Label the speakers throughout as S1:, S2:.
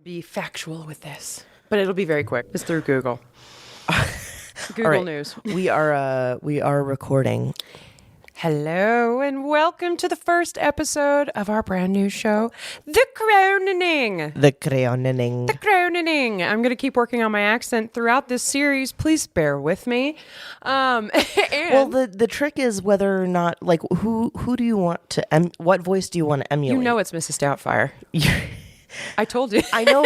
S1: Be factual with this, but it'll be very quick. It's through Google. Google
S2: right.
S1: News.
S2: We are recording.
S1: Hello and welcome to the first episode of our brand new show, The Crownening.
S2: The Crownening.
S1: The Crownening. I'm going to keep working on my accent throughout this series. Please bear with me.
S2: Well, the trick is whether or not, like, who do you want to what voice do you want to emulate?
S1: You know it's Mrs. Doubtfire. I told you.
S2: I know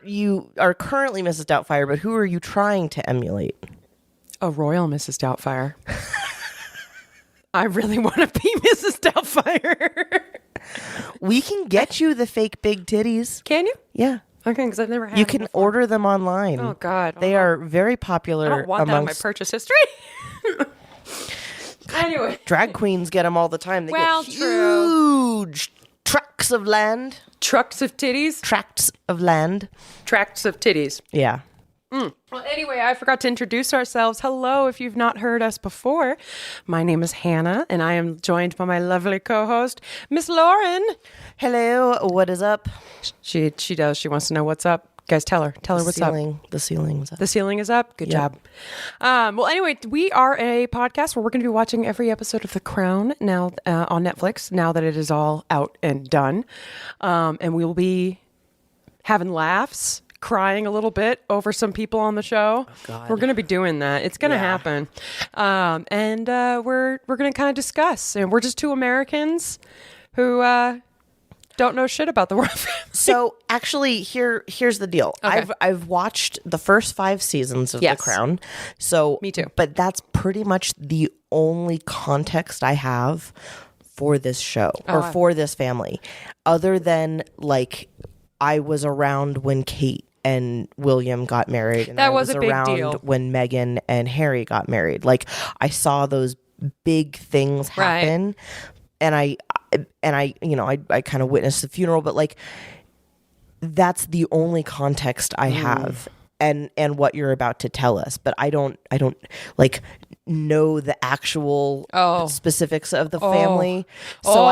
S2: you are currently Mrs. Doubtfire, but who are you trying to emulate?
S1: A royal Mrs. Doubtfire. I really want to be Mrs. Doubtfire.
S2: We can get you the fake big titties.
S1: Can you?
S2: Yeah.
S1: Okay, because I've never had
S2: You
S1: them
S2: can
S1: before.
S2: order them online.
S1: Oh, God.
S2: They are very popular
S1: I don't want that in my purchase history. Anyway.
S2: Drag queens get them all the time. They
S1: Well,
S2: get
S1: true.
S2: huge tracts of land.
S1: Trucks of titties.
S2: Tracts of land.
S1: Tracts of titties.
S2: Yeah.
S1: Well, anyway, I forgot to introduce ourselves. Hello, if you've not heard us before. My name is Hannah, and I am joined by my lovely co-host, Miss Lauren.
S2: Hello. What is up?
S1: She does. She wants to know what's up. Guys, tell her what's up.
S2: The ceiling's up.
S1: The ceiling is up. Good
S2: Yep.
S1: job. Well, anyway, we are a podcast where we're going to be watching every episode of The Crown now on Netflix, now that it is all out and done. And we will be having laughs, crying a little bit over some people on the show.
S2: Oh, God.
S1: We're going to be doing that. It's going to
S2: Yeah.
S1: happen. And we're going to kind of discuss. And we're just two Americans who don't know shit about the royal family.
S2: So actually, here's the deal.
S1: Okay.
S2: I've watched the first 5 seasons of
S1: Yes.
S2: The Crown. So
S1: Me too.
S2: But that's pretty much the only context I have for this show or for this family, other than like I was around when Kate and William got married, and
S1: That
S2: I
S1: was a big
S2: around
S1: deal.
S2: when Meghan and Harry got married. Like I saw those big things happen, and I kind of witnessed the funeral, but like that's the only context I have and what you're about to tell us. But I don't like know the actual specifics of the family. So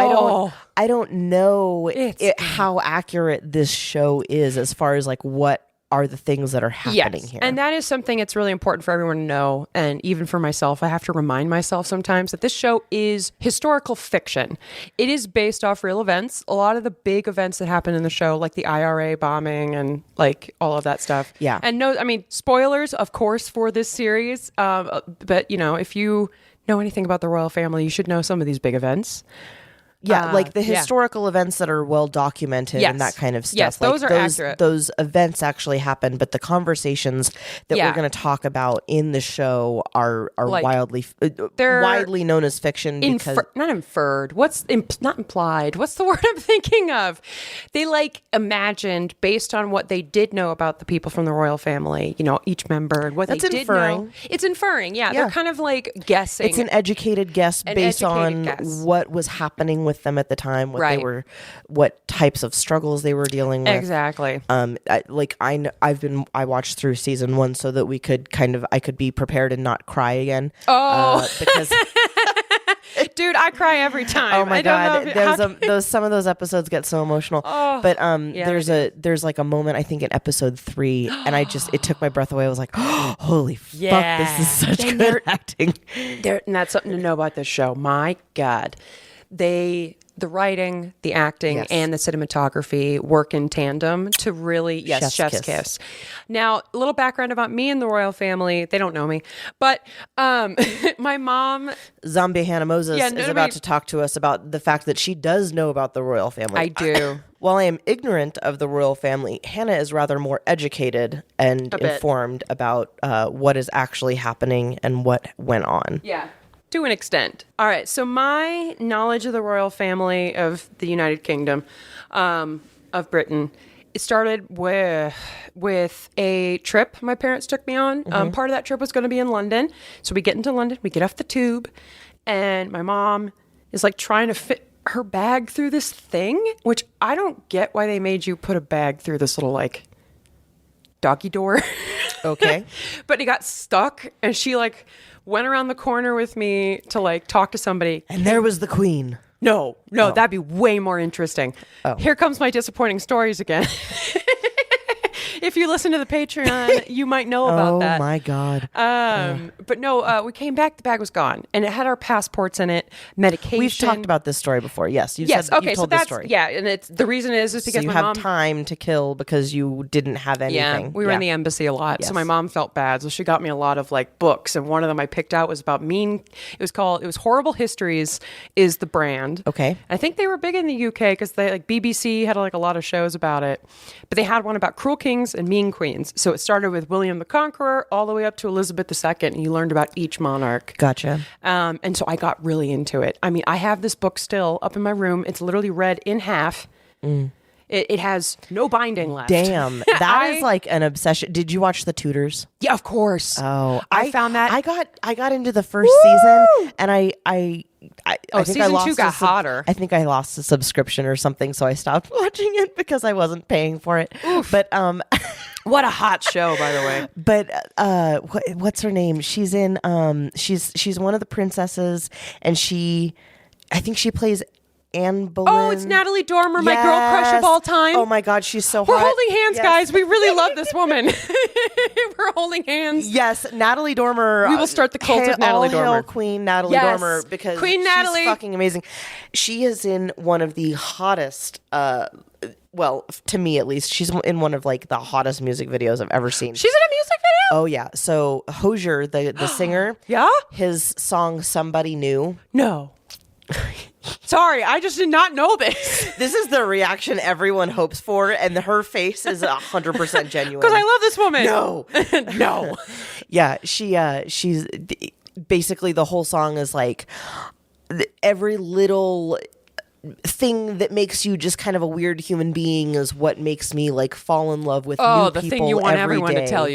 S2: I don't know how accurate this show is as far as like what are the things that are happening here.
S1: And that is something it's really important for everyone to know. And even for myself, I have to remind myself sometimes that this show is historical fiction. It is based off real events. A lot of the big events that happen in the show, like the IRA bombing and like all of that stuff.
S2: Yeah.
S1: And no, I mean, spoilers, of course, for this series. But, you know, if you know anything about the royal family, you should know some of these big events.
S2: Yeah, like the
S1: yeah.
S2: historical events that are well documented and that kind of stuff.
S1: Yes,
S2: like
S1: those are accurate.
S2: Those events actually happen, but the conversations that we're going to talk about in the show are
S1: Like,
S2: widely known as fiction. Because
S1: not inferred. What's not implied? What's the word I'm thinking of? They like imagined based on what they did know about the people from the royal family. You know, each member and what
S2: That's
S1: they did
S2: inferring.
S1: know. It's inferring. Yeah, they're kind of like guessing.
S2: it's an educated guess based on
S1: guess.
S2: what was happening with them at the time, what types of struggles they were dealing with.
S1: Exactly.
S2: I watched through season 1 so that I could be prepared and not cry again. Because
S1: Dude, I cry every time.
S2: oh my God, some of those episodes get so emotional. But there's like a moment I think in episode 3, and it took my breath away. I was like, oh, holy fuck, this is such good acting.
S1: And that's something to know about this show. My God, the writing, the acting, and the cinematography work in tandem to really, chef's kiss. Now, a little background about me and the royal family. They don't know me, but my mom...
S2: Zombie Hannah Moses is about to talk to us about the fact that she does know about the royal family.
S1: I do.
S2: While I am ignorant of the royal family, Hannah is rather more educated and informed about what is actually happening and what went on.
S1: Yeah. To an extent. All right. So my knowledge of the royal family of the United Kingdom, of Britain, it started with a trip my parents took me on. Part of that trip was going to be in London. So we get into London, we get off the tube, and my mom is like trying to fit her bag through this thing, which I don't get why they made you put a bag through this little like doggy door.
S2: Okay.
S1: But it got stuck, and she like went around the corner with me to like talk to somebody.
S2: And there was the queen.
S1: No, that'd be way more interesting. Here comes my disappointing stories again. you listen to the Patreon, you might know about that.
S2: Oh my God.
S1: But no, we came back. The bag was gone, and it had our passports in it, medication.
S2: We've talked about this story before. Yes.
S1: Yes.
S2: Said,
S1: Okay.
S2: you
S1: so
S2: told
S1: that's
S2: this story.
S1: yeah, and it's the reason is because
S2: So you
S1: my
S2: have
S1: mom.
S2: time to kill because you didn't have anything.
S1: Yeah, we were in the embassy a lot, so
S2: Yes.
S1: my mom felt bad, so she got me a lot of like books, and one of them I picked out was about it was Horrible Histories is the brand.
S2: Okay.
S1: I think they were big in the UK because they like BBC had like a lot of shows about it, but they had one about cruel kings and mean queens. So it started with William the Conqueror all the way up to Elizabeth II, and you learned about each monarch.
S2: Gotcha.
S1: And so I got really into it. I mean, I have this book still up in my room. It's literally read in half. It has no binding left.
S2: Damn, that is like an obsession. Did you watch The Tudors?
S1: Yeah, of course.
S2: Oh,
S1: I found that.
S2: I got into the first season, and I think
S1: season
S2: I lost
S1: 2 got hotter.
S2: I think I lost a subscription or something, so I stopped watching it because I wasn't paying for it. But
S1: What a hot show, by the way.
S2: But what's her name? She's in she's one of the princesses, and I think she plays Anne Boleyn.
S1: Oh, it's Natalie Dormer, my girl crush of all time.
S2: Oh my God, she's so hot.
S1: We're holding hands,
S2: Yes.
S1: guys. We really love this woman. We're holding hands.
S2: Yes, Natalie Dormer.
S1: We will start the cult of Natalie
S2: all hail
S1: Dormer.
S2: Queen Natalie
S1: Yes.
S2: Dormer, because
S1: Queen Natalie.
S2: she's fucking amazing. She is in one of the hottest, well, to me at least, she's in one of like the hottest music videos I've ever seen.
S1: She's in a music video?
S2: Oh yeah. So Hosier, the singer,
S1: Yeah?
S2: his song "Somebody New."
S1: No. Sorry, I just did not know this.
S2: This is the reaction everyone hopes for, and her face is 100% genuine.
S1: Because I love this woman.
S2: No.
S1: No.
S2: Yeah, she's basically, the whole song is like every little thing that makes you just kind of a weird human being is what makes me like fall in love with new people.
S1: Oh, the thing you want
S2: every
S1: everyone
S2: day.
S1: to tell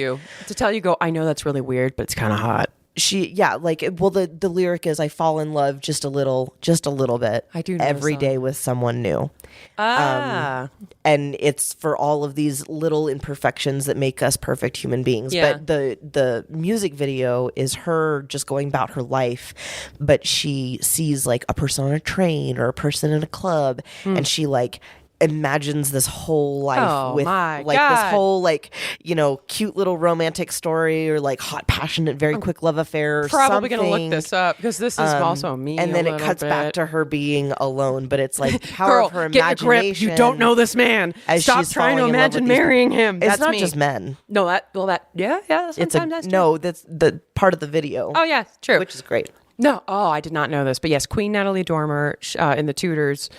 S1: you. Go, I know that's really weird, but it's kind of hot.
S2: The lyric is, I fall in love just a little bit.
S1: I do know
S2: every
S1: the song.
S2: day with someone new.
S1: Ah.
S2: And it's for all of these little imperfections that make us perfect human beings.
S1: Yeah.
S2: But the music video is her just going about her life, but she sees like a person on a train or a person in a club, and she like imagines this whole life
S1: Oh,
S2: with
S1: my
S2: like
S1: God.
S2: this whole like, you know, cute little romantic story or like hot, passionate, very quick love affair or
S1: Probably
S2: something.
S1: going to look this up because this is also me.
S2: And then
S1: a
S2: it cuts
S1: little
S2: back
S1: bit.
S2: to her being alone, but it's like power
S1: Girl,
S2: of her
S1: get your grip.
S2: imagination.
S1: You don't know this man.
S2: as
S1: Stop
S2: she's
S1: trying to
S2: falling in love
S1: imagine
S2: with these
S1: marrying
S2: people.
S1: him.
S2: It's
S1: That's
S2: not
S1: me.
S2: just men.
S1: No, yeah. That's
S2: It's
S1: that's true.
S2: no, that's the part of the video.
S1: Oh yeah, true.
S2: Which is great.
S1: No, I did not know this, but yes, Queen Natalie Dormer in The Tudors,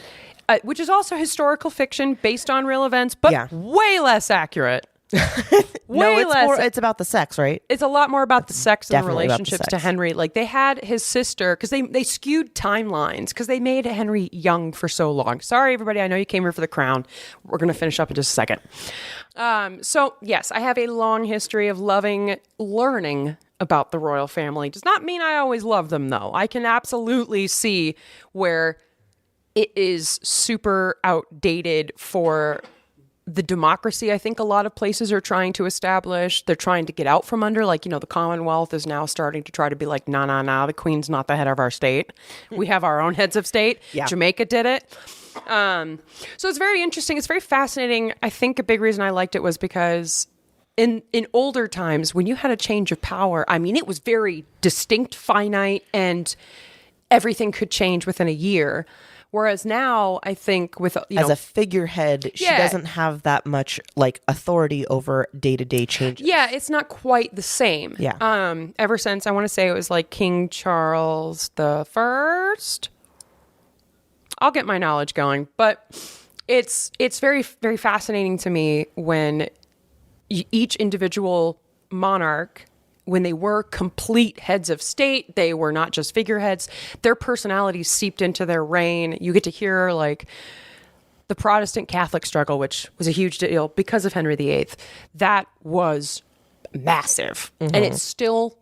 S1: which is also historical fiction based on real events, but
S2: Yeah.
S1: way less accurate.
S2: No, it's about the sex, right?
S1: It's a lot more about the sex and the
S2: definitely about the
S1: relationships to
S2: sex.
S1: Henry. Like they had his sister because they skewed timelines because they made Henry young for so long. Sorry, everybody. I know you came here for the crown. We're going to finish up in just a second. So yes, I have a long history of learning about the royal family. Does not mean I always love them though. I can absolutely see where it is super outdated for the democracy I think a lot of places are trying to establish. They're trying to get out from under, like, you know, the Commonwealth is now starting to try to be like, nah, the Queen's not the head of our state. We have our own heads of state.
S2: Yeah.
S1: Jamaica did it. So it's very interesting. It's very fascinating. I think a big reason I liked it was because in older times, when you had a change of power, I mean, it was very distinct, finite, and everything could change within a year. Whereas now, I think with,
S2: As a figurehead, she
S1: Yeah.
S2: doesn't have that much like authority over day-to-day changes.
S1: yeah, it's not quite the same.
S2: Yeah.
S1: Ever since, I want to say it was like King Charles the First. I'll get my knowledge going, but it's very, very fascinating to me when each individual monarch, when they were complete heads of state, they were not just figureheads, their personalities seeped into their reign. You get to hear like the Protestant Catholic struggle, which was a huge deal because of Henry VIII. That was massive. And it still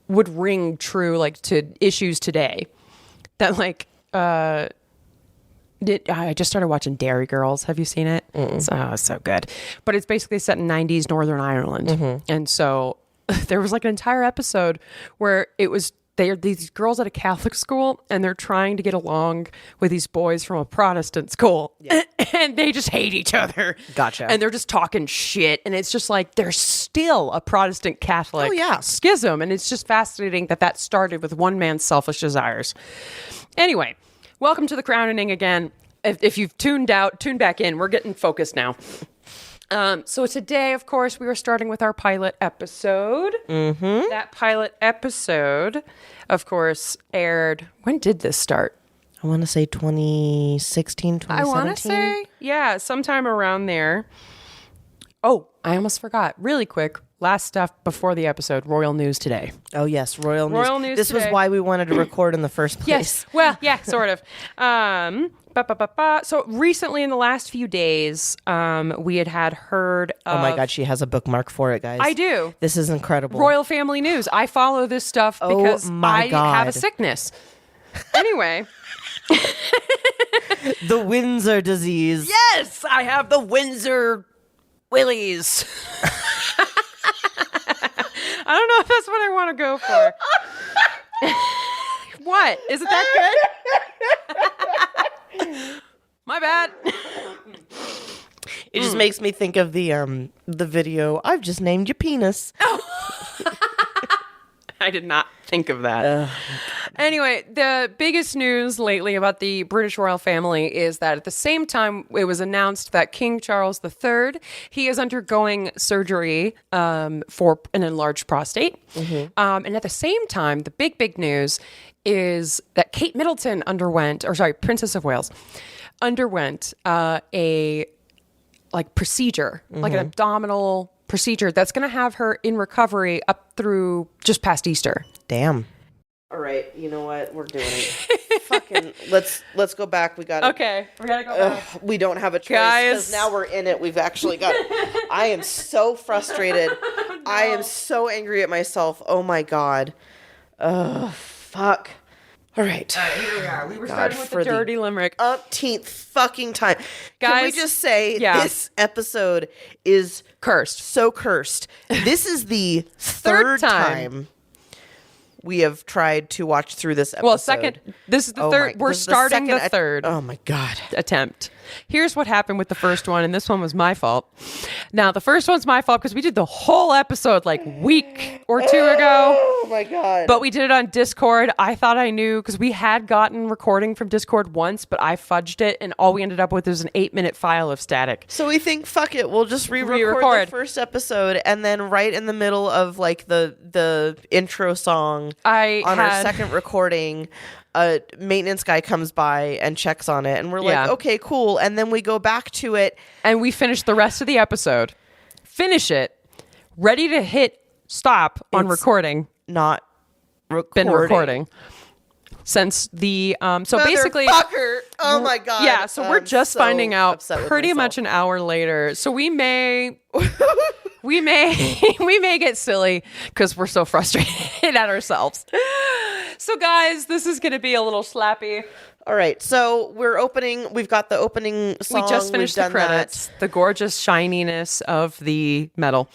S1: would ring true like to issues today. That like I just started watching Dairy Girls. Have you seen it? It's so good. But it's basically set in 90s Northern Ireland. And so there was like an entire episode where it was they are these girls at a Catholic school, and they're trying to get along with these boys from a Protestant school. Yeah. And they just hate each other.
S2: Gotcha.
S1: And they're just talking shit. And it's just like, there's still a Protestant Catholic schism. And it's just fascinating that started with one man's selfish desires. Anyway, welcome to the Crownening again. If you've tuned back in. We're getting focused now. So today, of course, we were starting with our pilot episode. Mm-hmm. That pilot episode, of course, aired. When did this start?
S2: I want to say 2016, 2017.
S1: I want to say, yeah, sometime around there. Oh, I almost forgot. Really quick, last stuff before the episode, royal news today.
S2: Oh, yes, royal news.
S1: Royal news
S2: This
S1: today.
S2: was why we wanted to record in the first place.
S1: Yes, well, yeah, sort of. So recently in the last few days, we had heard of...
S2: Oh my God, she has a bookmark for it, guys.
S1: I do.
S2: This is incredible.
S1: Royal family news. I follow this stuff because I
S2: God.
S1: have a sickness. Anyway.
S2: The Windsor disease.
S1: Yes, I have the Windsor Willies. I don't know if that's what I want to go for. What? Is it that good? My bad.
S2: It just makes me think of the video, I've just named you penis.
S1: I did not think of that. Anyway, the biggest news lately about the British royal family is that at the same time it was announced that King Charles III, he is undergoing surgery for an enlarged prostate. Mm-hmm. And at the same time, the big news is that Kate Middleton Princess of Wales, underwent a procedure, mm-hmm. like an abdominal procedure that's going to have her in recovery up through just past Easter.
S2: Damn. All right, you know what? We're doing it. Fucking let's go back. We got
S1: Okay, we gotta go back.
S2: We don't have a choice because now we're in it. We've actually got it. I am so frustrated. No. I am so angry at myself. Oh my God. Fuck. All right.
S1: Here we are. We were starting with the dirty limerick.
S2: Umpteenth fucking time.
S1: Guys,
S2: can we just say this episode is
S1: cursed.
S2: So cursed. This is the third time we have tried to watch through this episode.
S1: Well, second. This is the third. We're starting the third.
S2: Oh my God.
S1: Attempt. Here's what happened with the first one, and this one was my fault. Now, the first one's my fault because we did the whole episode like week or two ago.
S2: Oh my God.
S1: But we did it on Discord. I thought I knew because we had gotten recording from Discord once, but I fudged it, and all we ended up with was an 8-minute file of static.
S2: So we think, fuck it, we'll just re-record the first episode, and then right in the middle of like the intro song on our second recording, a maintenance guy comes by and checks on it, and we're like, okay, cool. And then we go back to it.
S1: And we finish the rest of the episode. Finish it. Ready to hit stop on recording.
S2: Not
S1: been recording. Since the, so basically.
S2: Oh my God.
S1: Yeah, so we're just finding out pretty much an hour later. So we may get silly because we're so frustrated at ourselves. So guys, this is going to be a little slappy.
S2: All right, so we've got the opening song.
S1: We just finished the credits, the gorgeous shininess of the metal.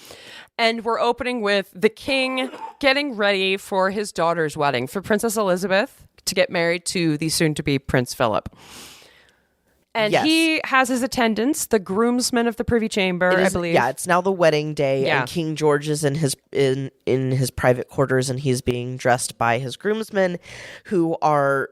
S1: And we're opening with the king getting ready for his daughter's wedding, for Princess Elizabeth to get married to the soon-to-be Prince Philip. And he has his attendants, the groomsmen of the Privy Chamber, I believe.
S2: Yeah, it's now the wedding day, and King George is in his private quarters, and he's being dressed by his groomsmen, who are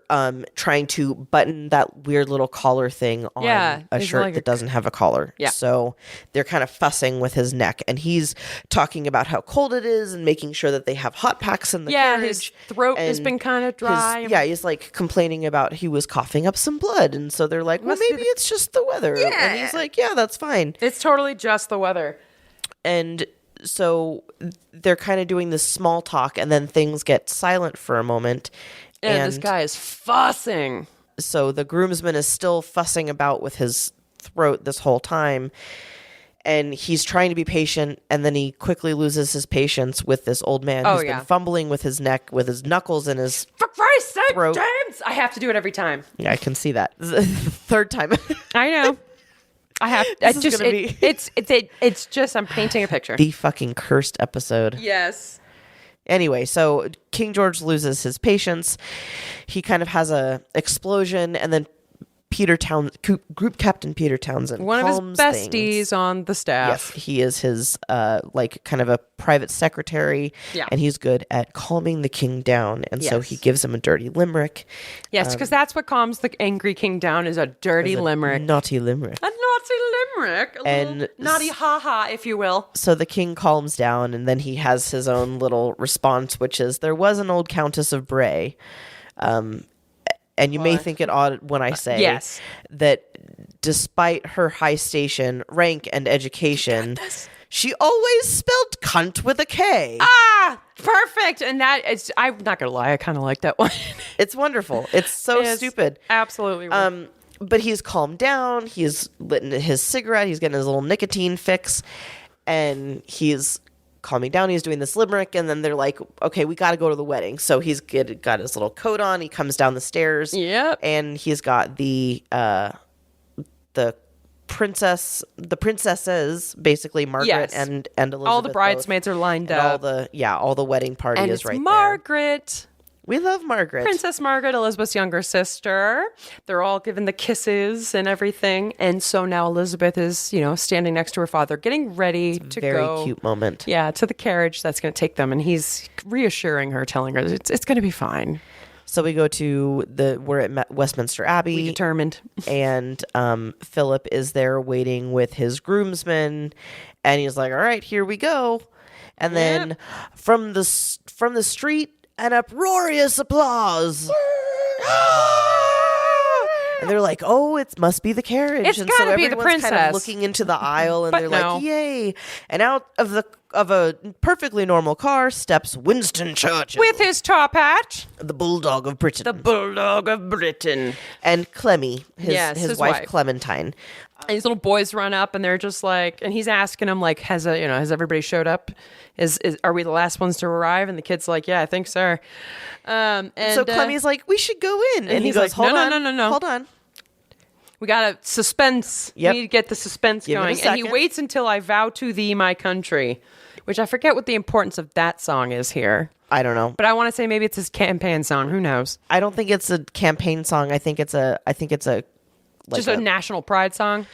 S2: trying to button that weird little collar thing on a shirt that doesn't have a collar. Yeah. So they're kind of fussing with his neck, and he's talking about how cold it is and making sure that they have hot packs in the carriage.
S1: Yeah, his throat has been kind of dry.
S2: He's like complaining about he was coughing up some blood, and so they're like, well, maybe it's just the weather. Yeah. And he's like, yeah, that's fine.
S1: It's totally just the weather.
S2: And so they're kind of doing this small talk, and then things get silent for a moment.
S1: And this guy is fussing.
S2: So the groomsman is still fussing about with his throat this whole time. And he's trying to be patient, and then he quickly loses his patience with this old man who's been fumbling with his neck, with his knuckles in his
S1: For Christ's sake, James! I have to do it every time.
S2: Yeah, I can see that. Third time.
S1: I know. I have. It's just. I'm painting a picture.
S2: The fucking cursed episode.
S1: Yes.
S2: Anyway, so King George loses his patience. He kind of has a explosion, and then Group Captain Peter Townsend,
S1: one of his
S2: calms
S1: besties
S2: things.
S1: on the staff.
S2: Yes, he is his like kind of a private secretary, and he's good at calming the king down. And so he gives him a dirty limerick.
S1: Yes, because that's what calms the angry king down, is a dirty limerick.
S2: Naughty limerick.
S1: A naughty limerick. And naughty ha-ha, if you will.
S2: So the king calms down, and then he has his own little response, which is, there was an old Countess of Bray. And you may think it odd when I say that despite her high station, rank, and education, she always spelled cunt with a K.
S1: Ah, perfect. And that is, I'm not going to lie, I kind of like that one.
S2: It's wonderful. It's so stupid.
S1: Absolutely.
S2: But he's calmed down. He's lit his cigarette. He's getting his little nicotine fix. And he's calming down. He's doing this limerick, and then they're like, okay, we got to go to the wedding. So he's got his little coat on. He comes down the stairs.
S1: Yep.
S2: And he's got the princesses, basically Margaret and Elizabeth.
S1: All the bridesmaids are lined up.
S2: All the wedding party
S1: and
S2: is right
S1: Margaret.
S2: there. We love Margaret.
S1: Princess Margaret, Elizabeth's younger sister. They're all given the kisses and everything. And so now Elizabeth is, standing next to her father, getting ready to go.
S2: Very cute moment.
S1: Yeah, to the carriage that's going to take them. And he's reassuring her, telling her it's going to be fine.
S2: So we go to we're at Westminster Abbey.
S1: We determined.
S2: And Philip is there waiting with his groomsmen. And he's like, all right, here we go. And then from the street, an uproarious applause. And they're like, oh, it must be the carriage.
S1: It's got to be the princess.
S2: Kind of looking into the aisle, and they're
S1: like,
S2: yay. And out of a perfectly normal car steps Winston Churchill.
S1: With his top hat.
S2: The Bulldog of Britain.
S1: The Bulldog of Britain.
S2: And Clemmy, his wife Clementine.
S1: And these little boys run up, and they're just like, and he's asking them like, has everybody showed up? Are we the last ones to arrive? And the kid's like, yeah, I think so. And
S2: so Clemmy's like, we should go in. And he goes,
S1: like,
S2: no. Hold on.
S1: We got to suspense.
S2: Yep.
S1: We need to get the suspense going. And he waits until I vow to thee my country, which I forget what the importance of that song is here.
S2: I don't know.
S1: But I want to say maybe it's his campaign song. Who knows?
S2: I don't think it's a campaign song. I think it's a
S1: just a national pride song.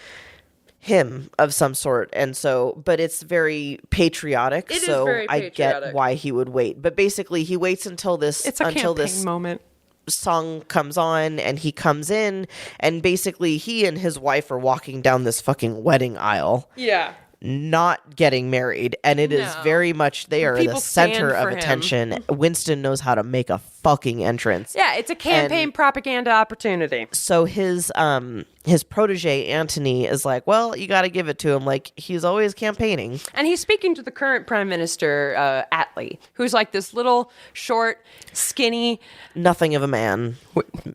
S2: Hymn of some sort. And so, but it's very patriotic.
S1: It is very patriotic.
S2: I get why he would wait. But basically he waits until this
S1: moment
S2: song comes on, and he comes in, and basically he and his wife are walking down this fucking wedding aisle.
S1: Yeah.
S2: Not getting married, and it is very much they are the center of attention. Winston knows how to make a fucking entrance.
S1: Yeah, it's a campaign propaganda opportunity.
S2: So his protege Antony is like, well, you got to give it to him. Like, he's always campaigning,
S1: and he's speaking to the current prime minister Attlee, who's like this little short, skinny,
S2: nothing of a man.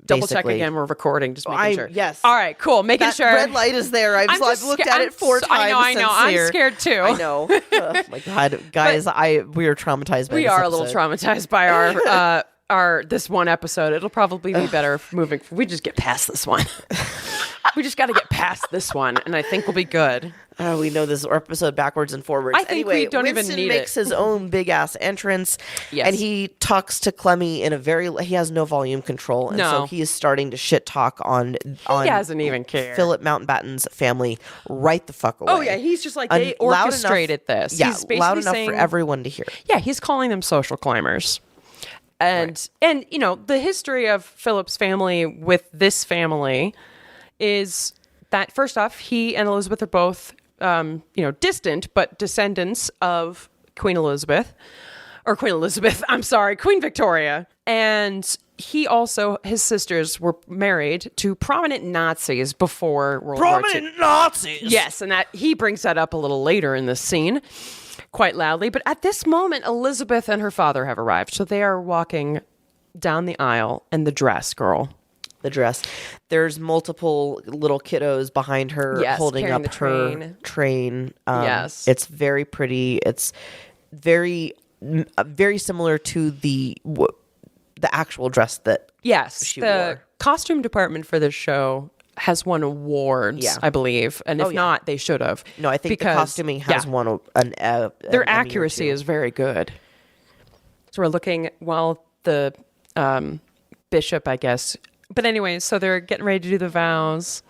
S1: Double check again. We're recording, just making sure.
S2: Yes.
S1: All right. Cool. Making sure.
S2: Red light is there. I've looked at it 4 times.
S1: I know. I'm scared too.
S2: I know. Oh my god, guys! We are traumatized by.
S1: We are a little traumatized by our this one episode. It'll probably be better moving. We just get past this one. We just got to get past this one, and I think we'll be good.
S2: We know this episode backwards and forwards.
S1: I think we don't
S2: Winston
S1: even need
S2: makes his own big ass entrance,
S1: yes.
S2: And he talks to Clemmy in he has no volume control, and so he is starting to shit talk on. He
S1: doesn't even care.
S2: Philip Mountbatten's family right the fuck away.
S1: Oh yeah, he's just like they orchestrated this.
S2: Yeah,
S1: he's basically
S2: loud enough
S1: saying,
S2: for everyone to hear.
S1: Yeah, he's calling them social climbers. And the history of Philip's family with this family is that first off, he and Elizabeth are both distant but descendants of Queen Victoria. And he also, his sisters were married to prominent Nazis before World War II.
S2: Prominent Nazis?
S1: Yes, and that he brings that up a little later in this scene, quite loudly. But at this moment, Elizabeth and her father have arrived. So they are walking down the aisle, and the dress. There's multiple little kiddos behind her holding up her train.
S2: Yes. It's very pretty. It's very similar to the actual dress that she wore.
S1: The costume department for this show has won awards, I believe. And if not, they should have.
S2: No, I think the costuming has won their
S1: accuracy is very good. So we're looking while the bishop, I guess. But anyway, so they're getting ready to do the vows,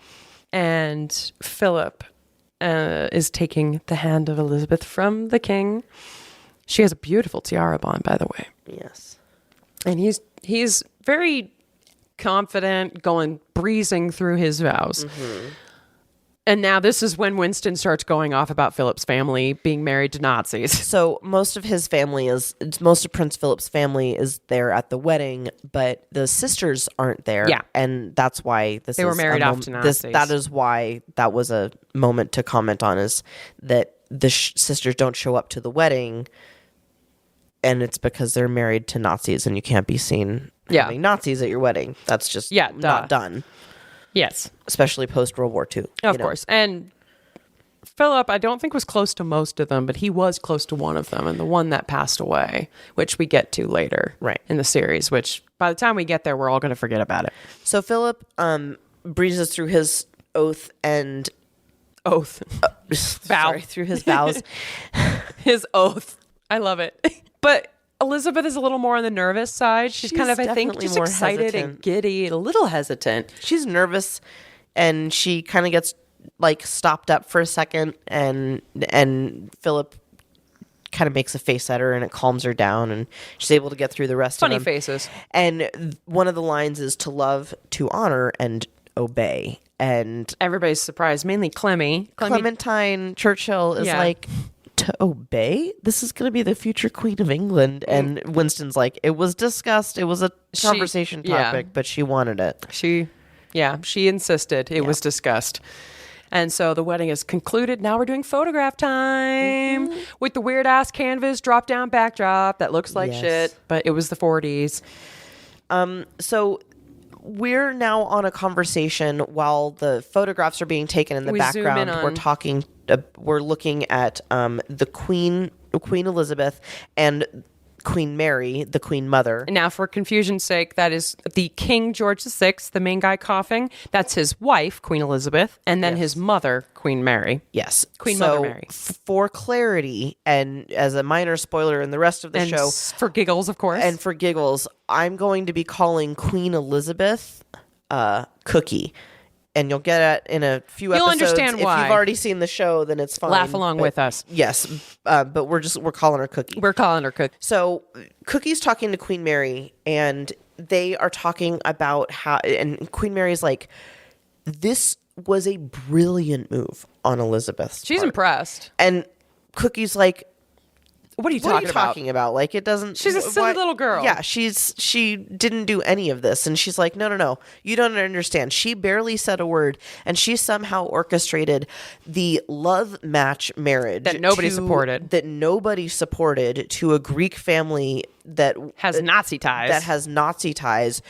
S1: and Philip is taking the hand of Elizabeth from the king. She has a beautiful tiara on, by the way.
S2: Yes.
S1: And he's very confident, breezing through his vows. Mm-hmm. And now this is when Winston starts going off about Philip's family being married to Nazis.
S2: So most of Prince Philip's family is there at the wedding, but the sisters aren't there.
S1: Yeah.
S2: And that's why
S1: they were married off to Nazis.
S2: That is why that was a moment to comment on, is that the sisters don't show up to the wedding, and it's because they're married to Nazis, and you can't be seen having Nazis at your wedding. That's just not done.
S1: Yes.
S2: Especially post-World War II.
S1: Of course. And Philip, I don't think was close to most of them, but he was close to one of them, and the one that passed away, which we get to later in the series, which by the time we get there, we're all going to forget about it.
S2: So Philip breezes through his oath and...
S1: Vow.
S2: Sorry, through his vows.
S1: His oath. I love it. But... Elizabeth is a little more on the nervous side. She's kind of, I think, just excited and giddy, a little hesitant.
S2: She's nervous, and she kind of gets stopped up for a second, and Philip kind of makes a face at her, and it calms her down, and she's able to get through the rest of them.
S1: Funny faces.
S2: And one of the lines is to love, to honor, and obey. And
S1: everybody's surprised, mainly Clemmy.
S2: Clementine Churchill is like... To obey? This is going to be the future Queen of England. And Winston's like, it was discussed. It was a conversation topic, but she wanted it.
S1: She insisted it was discussed. And so the wedding is concluded. Now we're doing photograph time with the weird ass canvas drop down backdrop that looks like shit, but it was the 40s.
S2: So we're now on a conversation while the photographs are being taken in the background. We're looking at the Queen Elizabeth and Queen Mary, the Queen Mother.
S1: And now, for confusion's sake, that is the King George VI, the main guy coughing. That's his wife, Queen Elizabeth, and then his mother, Queen Mary.
S2: Yes.
S1: Mother Mary.
S2: For clarity, and as a minor spoiler in the rest of the show.
S1: For giggles, of course.
S2: And for giggles, I'm going to be calling Queen Elizabeth Cookie. And you'll get it in a few episodes.
S1: You'll understand why.
S2: If you've already seen the show, then it's fine.
S1: Laugh along with us.
S2: Yes, but we're calling her Cookie.
S1: We're calling her Cookie.
S2: So Cookie's talking to Queen Mary, and they are talking about how... And Queen Mary's like, this was a brilliant move on Elizabeth's
S1: She's
S2: part.
S1: Impressed.
S2: And Cookie's like...
S1: What are you talking about?
S2: Like, it doesn't...
S1: She's a silly little girl.
S2: Yeah, she didn't do any of this. And she's like, no. You don't understand. She barely said a word, and she somehow orchestrated the love match marriage...
S1: That nobody supported.
S2: That nobody supported to a Greek family that...
S1: Has Nazi ties.
S2: That has Nazi ties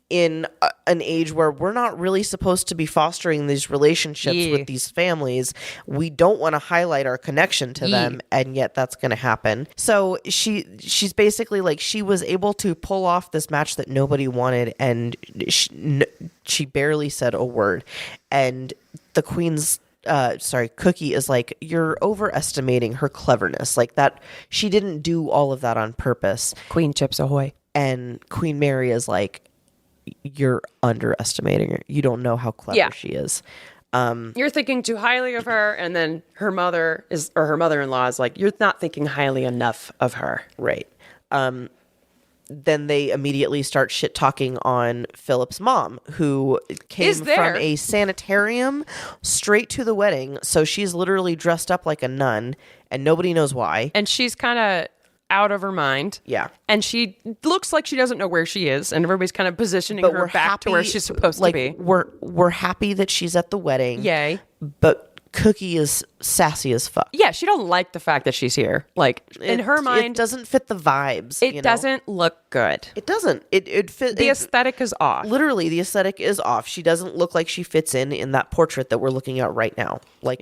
S2: in an age where we're not really supposed to be fostering these relationships with these families. We don't want to highlight our connection to them, and yet that's going to happen. So she's basically like, she was able to pull off this match that nobody wanted, and she barely said a word. And the Queen's Cookie is like, you're overestimating her cleverness. Like, that she didn't do all of that on purpose.
S1: Queen Chips Ahoy.
S2: And Queen Mary is like, you're underestimating her. You don't know how clever she is.
S1: You're thinking too highly of her, and then her mother-in-law is like, you're not thinking highly enough of her.
S2: Right. Then they immediately start shit talking on Philip's mom, who came from a sanitarium straight to the wedding. So she's literally dressed up like a nun, and nobody knows why.
S1: And she's kind of out of her mind.
S2: Yeah.
S1: And she looks like she doesn't know where she is, and everybody's kind of positioning her back to where she's supposed to be.
S2: We're happy that she's at the wedding.
S1: Yay.
S2: But Cookie is sassy as fuck.
S1: Yeah, she don't like the fact that she's here. Like, in her mind,
S2: it doesn't fit the vibes.
S1: It doesn't look good.
S2: It doesn't. It fit.
S1: The aesthetic is off.
S2: Literally, the aesthetic is off. She doesn't look like she fits in that portrait that we're looking at right now. Like,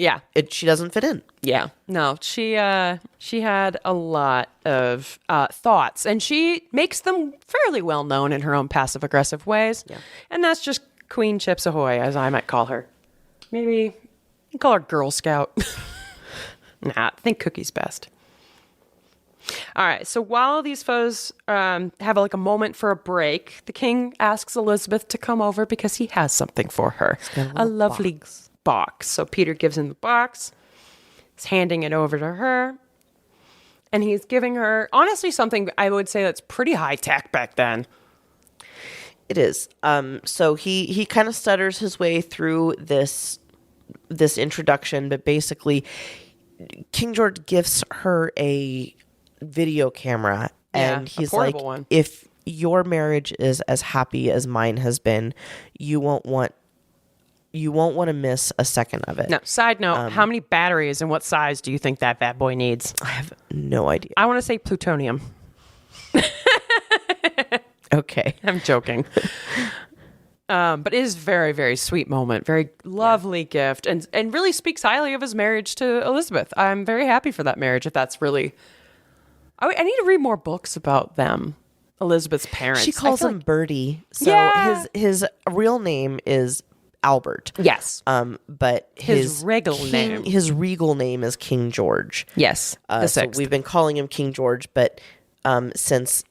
S2: she doesn't fit in.
S1: Yeah. No, she had a lot of thoughts, and she makes them fairly well known in her own passive aggressive ways. Yeah. And that's just Queen Chips Ahoy, as I might call her. Maybe you call her Girl Scout. Nah, I think Cookie's best. All right. So while these foes have like a moment for a break, the king asks Elizabeth to come over because he has something for her. A lovely box. So Peter gives him the box. He's handing it over to her. And he's giving her, honestly, something I would say that's pretty high tech back then.
S2: It is. So he kind of stutters his way through this introduction, but basically King George gifts her a video camera, and he's like,
S1: one.
S2: if your marriage is as happy as mine has been, you won't want to miss a second of it.
S1: Now, side note, how many batteries and what size do you think that bad boy needs?
S2: I have no idea.
S1: I want to say plutonium.
S2: Okay.
S1: I'm joking. But it is very, very sweet moment. Very lovely gift, and really speaks highly of his marriage to Elizabeth. I'm very happy for that marriage, if that's really... I need to read more books about them, Elizabeth's parents.
S2: She calls him Bertie. So his real name is Albert.
S1: Yes.
S2: But his regal name is King George.
S1: Yes. The sixth.
S2: So we've been calling him King George, but since,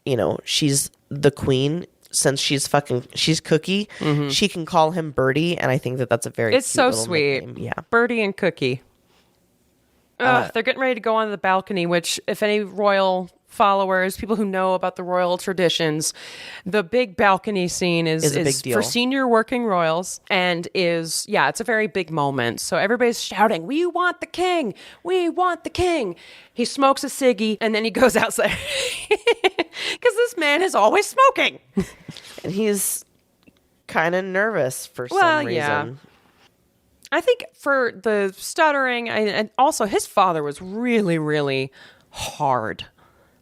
S2: she's the queen, since she's Cookie, she can call him Bertie, and I think that's a very
S1: it's
S2: cute
S1: so
S2: little
S1: sweet.
S2: nickname. Yeah.
S1: Bertie and Cookie. They're getting ready to go on the balcony, which, if any royal followers, people who know about the royal traditions, the big balcony scene is
S2: a big deal
S1: for senior working royals, and it's a very big moment. So everybody's shouting, "We want the king! We want the king!" He smokes a ciggy, and then he goes outside because this man is always smoking,
S2: and he's kind of nervous for some reason.
S1: Yeah. I think for the stuttering, and also his father was really, really hard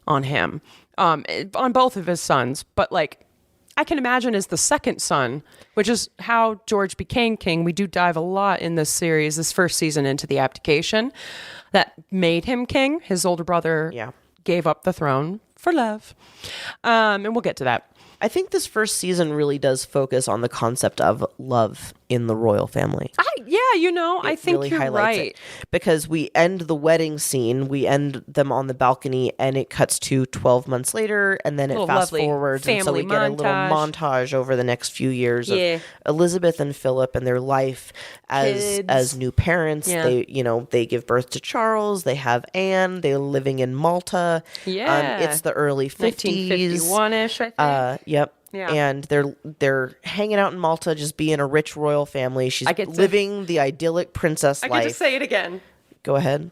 S1: on him, on both of his sons. But I can imagine as the second son, which is how George became king. We do dive a lot in this series, this first season, into the abdication that made him king. His older brother gave up the throne for love. And we'll get to that.
S2: I think this first season really does focus on the concept of love in the royal family.
S1: I think
S2: really
S1: you're right.
S2: It because we end the wedding scene, we end them on the balcony, and it cuts to 12 months later, and then it fast forwards, and so we get a little montage over the next few years of Elizabeth and Philip and their life as new parents. They they give birth to Charles. They have Anne. They're living in Malta. It's the early 50s,
S1: 1951ish, I think.
S2: Yep. Yeah. And they're hanging out in Malta, just being a rich royal family. She's living the idyllic princess life.
S1: I get to say it again.
S2: Go ahead.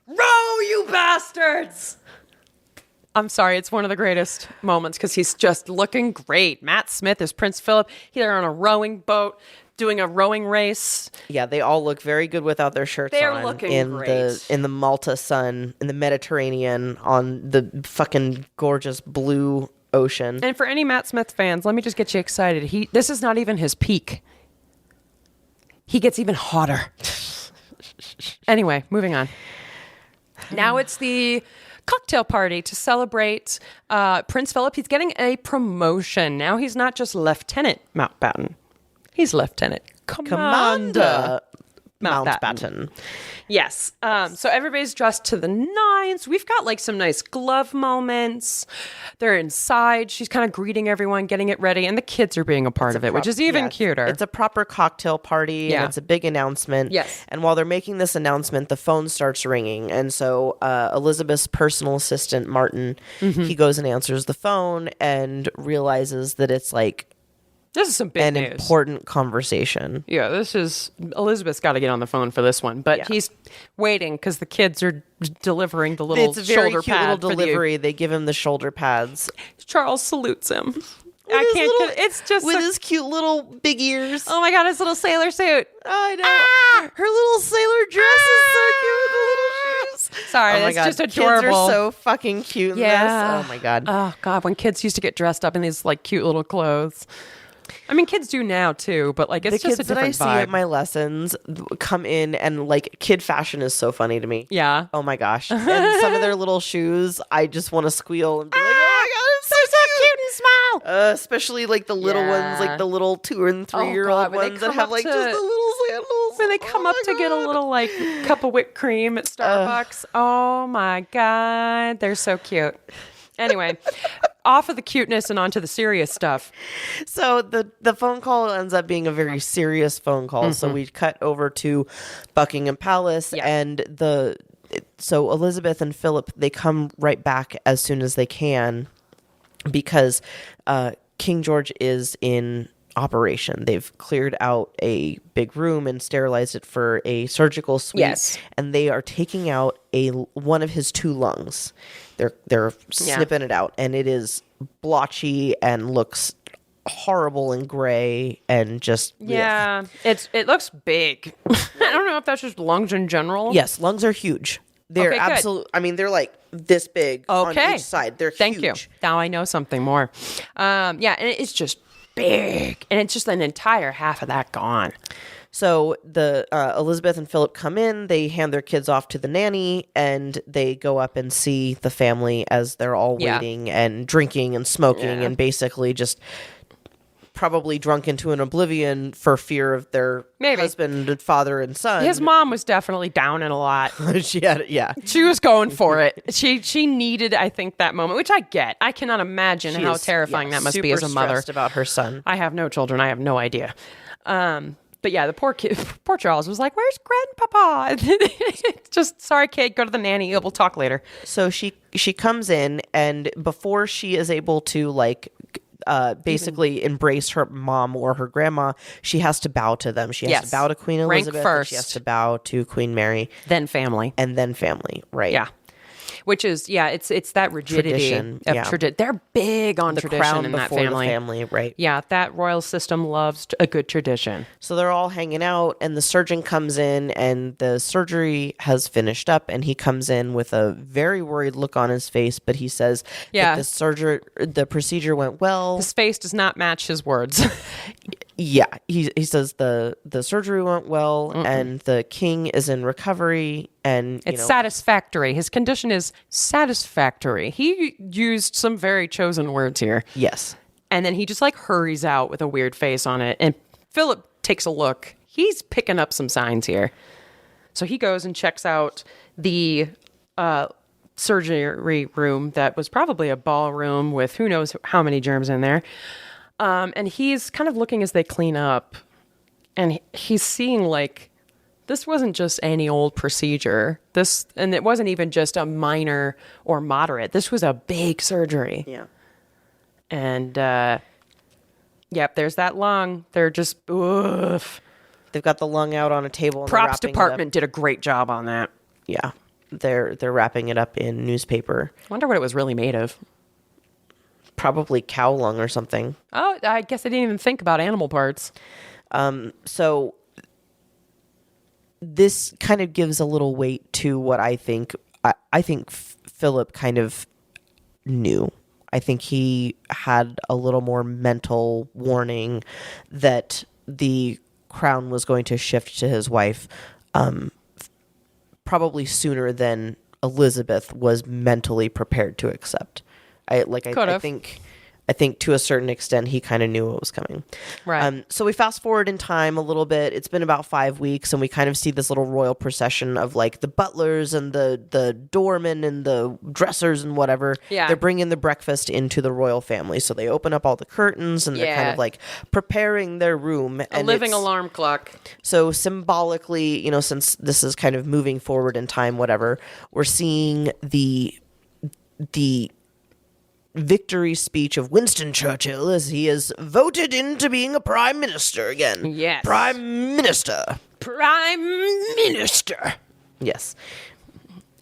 S1: Row, you bastards! I'm sorry, it's one of the greatest moments because he's just looking great. Matt Smith is Prince Philip. They're on a rowing boat doing a rowing race.
S2: Yeah, they all look very good without their shirts on.
S1: They're looking great.
S2: In the Malta sun, in the Mediterranean, on the fucking gorgeous blue ocean.
S1: And for any Matt Smith fans, let me just get you excited. This is not even his peak. He gets even hotter. Anyway, moving on. Now it's the cocktail party to celebrate Prince Philip. He's getting a promotion. Now he's not just Lieutenant Mountbatten. He's Lieutenant Commander Mountbatten. Yes. So everybody's dressed to the nines. We've got some nice glove moments. They're inside. She's kind of greeting everyone, getting it ready, and the kids are being a part of it, which is even cuter.
S2: It's a proper cocktail party, and it's a big announcement.
S1: Yes.
S2: And while they're making this announcement, the phone starts ringing, and so Elizabeth's personal assistant, Martin, he goes and answers the phone and realizes that it's
S1: this is some big news.
S2: Important conversation.
S1: Yeah, Elizabeth's got to get on the phone for this one, but he's waiting because the kids are delivering the little shoulder pad.
S2: It's a very cute little delivery. They give him the shoulder pads.
S1: Charles salutes him. It's just
S2: with his cute little big ears.
S1: Oh my God, his little sailor suit.
S2: I know. Her little sailor dress is so cute with the little shoes.
S1: Sorry, that's just adorable.
S2: Kids are so fucking cute in this. Oh my God.
S1: Oh God, when kids used to get dressed up in these cute little clothes. I mean, kids do now too, but it's just a different vibe. The kids that I see at my
S2: lessons come in and kid fashion is so funny to me.
S1: Yeah.
S2: Oh my gosh. And some of their little shoes, I just want to squeal and be like, oh my God, it's
S1: so cute and small.
S2: Especially the little ones, the little 2 and 3 year old ones that have just the little sandals.
S1: When they come up to get a little like cup of whipped cream at Starbucks. Oh my God. They're so cute. Anyway, off of the cuteness and onto the serious stuff.
S2: So the phone call ends up being a very serious phone call. So we cut over to Buckingham Palace and so Elizabeth and Philip, they come right back as soon as they can because King George is in operation. They've cleared out a big room and sterilized it for a surgical suite.
S1: Yes.
S2: And they are taking out one of his two lungs. They're snipping it out, and it is blotchy and looks horrible and gray and just
S1: it looks big. I don't know if that's just lungs in general.
S2: Yes, lungs are huge. They're absolutely. I mean, they're like this big on each side. They're
S1: Thank
S2: huge.
S1: you. Now I know something more. And it's just big, and it's just an entire half of that gone.
S2: So the Elizabeth and Philip come in, they hand their kids off to the nanny, and they go up and see the family as they're all waiting and drinking and smoking and basically just probably drunk into an oblivion for fear of their husband and father and son.
S1: His mom was definitely down in a lot. She was going for it. She needed, I think, that moment, which I get. I cannot imagine how terrifying that must be as a mother.
S2: Stressed about her son.
S1: I have no children. I have no idea. But yeah, the poor kid, poor Charles was like, "Where's Grandpapa?" Just sorry, kid. Go to the nanny. We'll talk later.
S2: So she comes in, and before she is able to basically embrace her mom or her grandma, she has to bow to them. She has to bow to Queen Elizabeth.
S1: Rank first.
S2: She has to bow to Queen Mary.
S1: Then family.
S2: And then family, right?
S1: Yeah. Which is, it's that rigidity of tradition. They're big on tradition
S2: crown
S1: in that
S2: before
S1: family.
S2: The family, right?
S1: Yeah, that royal system loves a good tradition.
S2: So they're all hanging out, and the surgeon comes in, and the surgery has finished up, and he comes in with a very worried look on his face, but he says that the procedure went well.
S1: His face does not match his words.
S2: Yeah, he says the surgery went well, and the king is in recovery, and
S1: it's satisfactory. His condition is satisfactory. He used some very chosen words here.
S2: Yes,
S1: and then he just hurries out with a weird face on it, and Philip takes a look. He's picking up some signs here, so he goes and checks out the surgery room that was probably a ballroom with who knows how many germs in there. And he's kind of looking as they clean up, and he's seeing this wasn't just any old procedure. And it wasn't even just a minor or moderate. This was a big surgery.
S2: Yeah.
S1: And, there's that lung. They're just, oof.
S2: They've got the lung out on a table. And
S1: props department did a great job on that.
S2: Yeah. They're wrapping it up in newspaper.
S1: I wonder what it was really made of.
S2: Probably cow lung or something.
S1: Oh, I guess I didn't even think about animal parts.
S2: So this kind of gives a little weight to what I think. I think Philip kind of knew. I think he had a little more mental warning that the crown was going to shift to his wife, probably sooner than Elizabeth was mentally prepared to accept. I think to a certain extent he kind of knew what was coming.
S1: Right.
S2: So we fast forward in time a little bit. It's been about 5 weeks, and we kind of see this little royal procession of the butlers and the doormen and the dressers and whatever.
S1: Yeah.
S2: They're bringing the breakfast into the royal family. So they open up all the curtains, and they're kind of preparing their room.
S1: A living alarm clock.
S2: So symbolically, since this is kind of moving forward in time, whatever, we're seeing the victory speech of Winston Churchill as he is voted into being a prime minister again.
S1: Yes.
S2: Prime minister. Yes.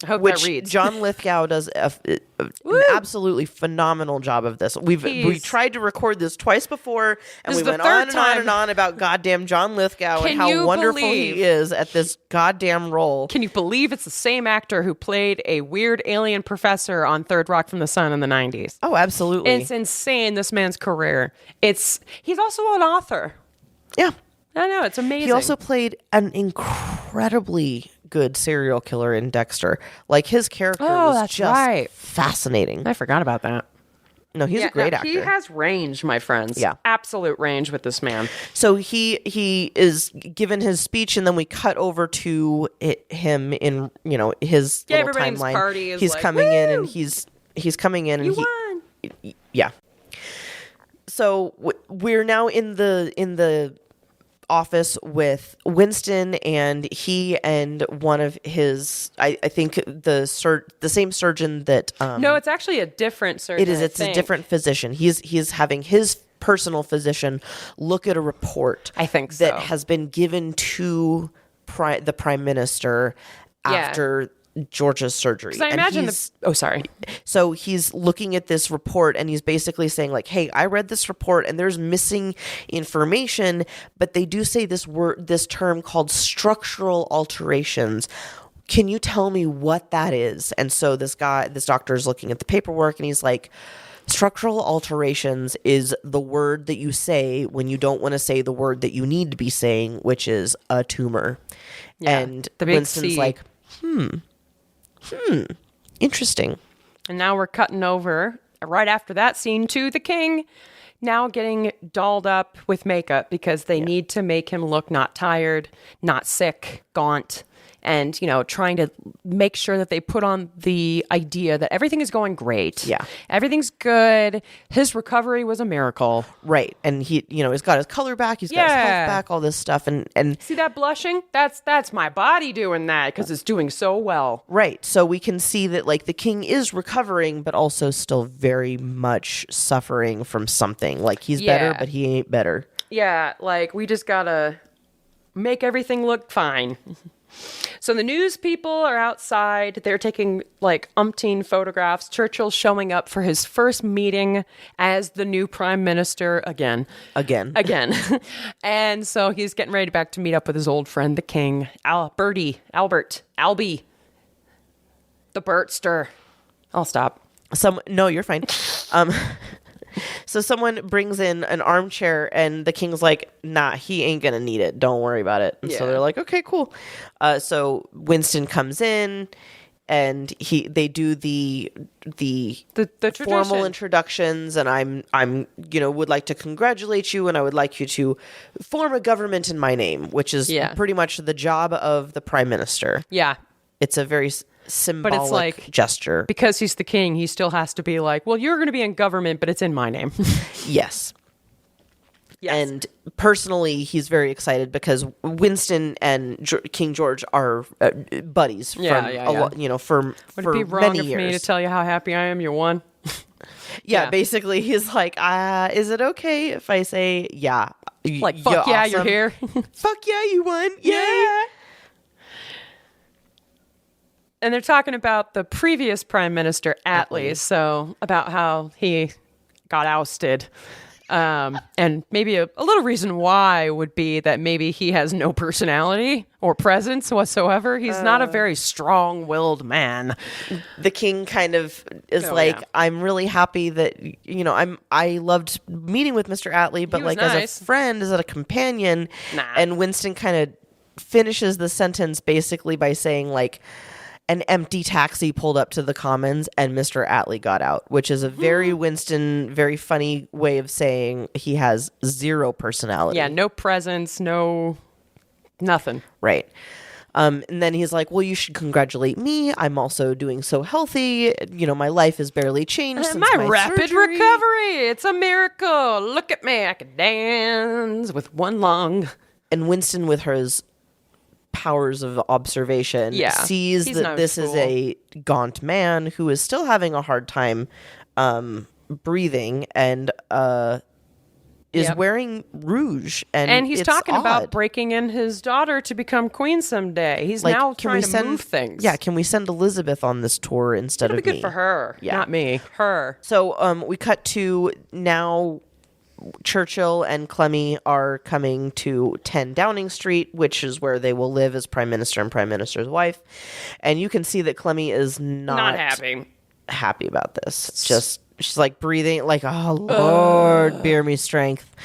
S1: I hope
S2: Which
S1: that reads.
S2: John Lithgow does an absolutely phenomenal job of this. We tried to record this twice before, and we went on and on and on about goddamn John Lithgow and how wonderful he is at this goddamn role.
S1: Can you believe it's the same actor who played a weird alien professor on Third Rock from the Sun in the 90s?
S2: Oh, absolutely.
S1: It's insane, this man's career. He's also an author.
S2: Yeah.
S1: I know, it's amazing.
S2: He also played an incredibly good serial killer in Dexter. His character was just fascinating.
S1: I forgot about that.
S2: No, he's a great actor.
S1: He has range, my friends.
S2: Yeah.
S1: Absolute range with this man.
S2: So he is given his speech, and then we cut over to him in, his little
S1: everybody's
S2: timeline.
S1: party is
S2: he's
S1: like,
S2: coming
S1: woo!
S2: in, and he's coming in, and
S1: You won.
S2: yeah. So we're now in the office with Winston, and he and one of his, I think the same surgeon that
S1: No, it's actually a different surgeon.
S2: It's a different physician. He's having his personal physician look at a report,
S1: I think so,
S2: that has been given to the prime minister after George's surgery.
S1: I imagine sorry.
S2: So he's looking at this report, and he's basically saying like, hey, I read this report and there's missing information, but they do say this term called structural alterations. Can you tell me what that is? And so this doctor is looking at the paperwork, and he's like, structural alterations is the word that you say when you don't want to say the word that you need to be saying, which is a tumor.
S1: Yeah,
S2: and
S1: the big
S2: Winston's
S1: C.
S2: like, interesting.
S1: And now we're cutting over right after that scene to the king, now getting dolled up with makeup because they need to make him look not tired, not sick, gaunt, and, trying to make sure that they put on the idea that everything is going great.
S2: Yeah.
S1: Everything's good. His recovery was a miracle.
S2: Right. And he, he's got his color back. He's got his health back, all this stuff. And
S1: see that blushing? That's my body doing that because it's doing so well.
S2: Right. So we can see that like the king is recovering, but also still very much suffering from something. Like he's better, but he ain't better.
S1: Yeah. Like we just gotta make everything look fine. So the news people are outside. They're taking like umpteen photographs. Churchill's showing up for his first meeting as the new prime minister again. And so he's getting ready back to meet up with his old friend, the king, Albie, the Bertster. I'll stop.
S2: No, you're fine. So someone brings in an armchair, and the king's like, nah, he ain't gonna need it. Don't worry about it. And so they're like, okay, cool. So Winston comes in, and they do the formal introductions, and I'm would like to congratulate you, and I would like you to form a government in my name, which is pretty much the job of the prime minister.
S1: Yeah.
S2: It's a very symbolic
S1: but it's like,
S2: gesture.
S1: Because he's the king, he still has to be like, well, you're going to be in government, but it's in my name.
S2: Yes. And personally, he's very excited because Winston and King George are buddies for
S1: Would it be wrong
S2: many
S1: of
S2: years.
S1: me to tell you how happy I am you won?
S2: Basically, he's like, is it okay if I say,
S1: like, fuck yeah,
S2: awesome.
S1: you're here.
S2: Fuck yeah, you won. Yeah.
S1: And they're talking about the previous prime minister, Attlee, so about how he got ousted. And maybe a little reason why would be that maybe he has no personality or presence whatsoever. He's not a very strong-willed man.
S2: The king kind of is I'm really happy that, I loved meeting with Mr. Attlee, but like
S1: nice.
S2: as a friend, as a companion.
S1: Nah.
S2: And Winston kind of finishes the sentence basically by saying like, an empty taxi pulled up to the Commons and Mr. Attlee got out, which is a very Winston, very funny way of saying he has zero personality.
S1: Yeah, no presence, no nothing.
S2: Right. And then he's like, well, you should congratulate me. I'm also doing so healthy. My life has barely changed since my
S1: rapid
S2: surgery.
S1: recovery. It's a miracle. Look at me. I can dance with one lung.
S2: And Winston, with his powers of observation, sees that this is a gaunt man who is still having a hard time breathing and is wearing rouge. And
S1: he's talking about breaking in his daughter to become queen someday. He's like, now trying to move things.
S2: Yeah, can we send Elizabeth on this tour instead of me?
S1: It'll be good for her, not me. Her.
S2: So we cut to now Churchill and Clemmy are coming to 10 Downing Street, which is where they will live as prime minister and prime minister's wife. And you can see that Clemmy is not happy about this. She's like breathing like, oh Lord, bear me strength.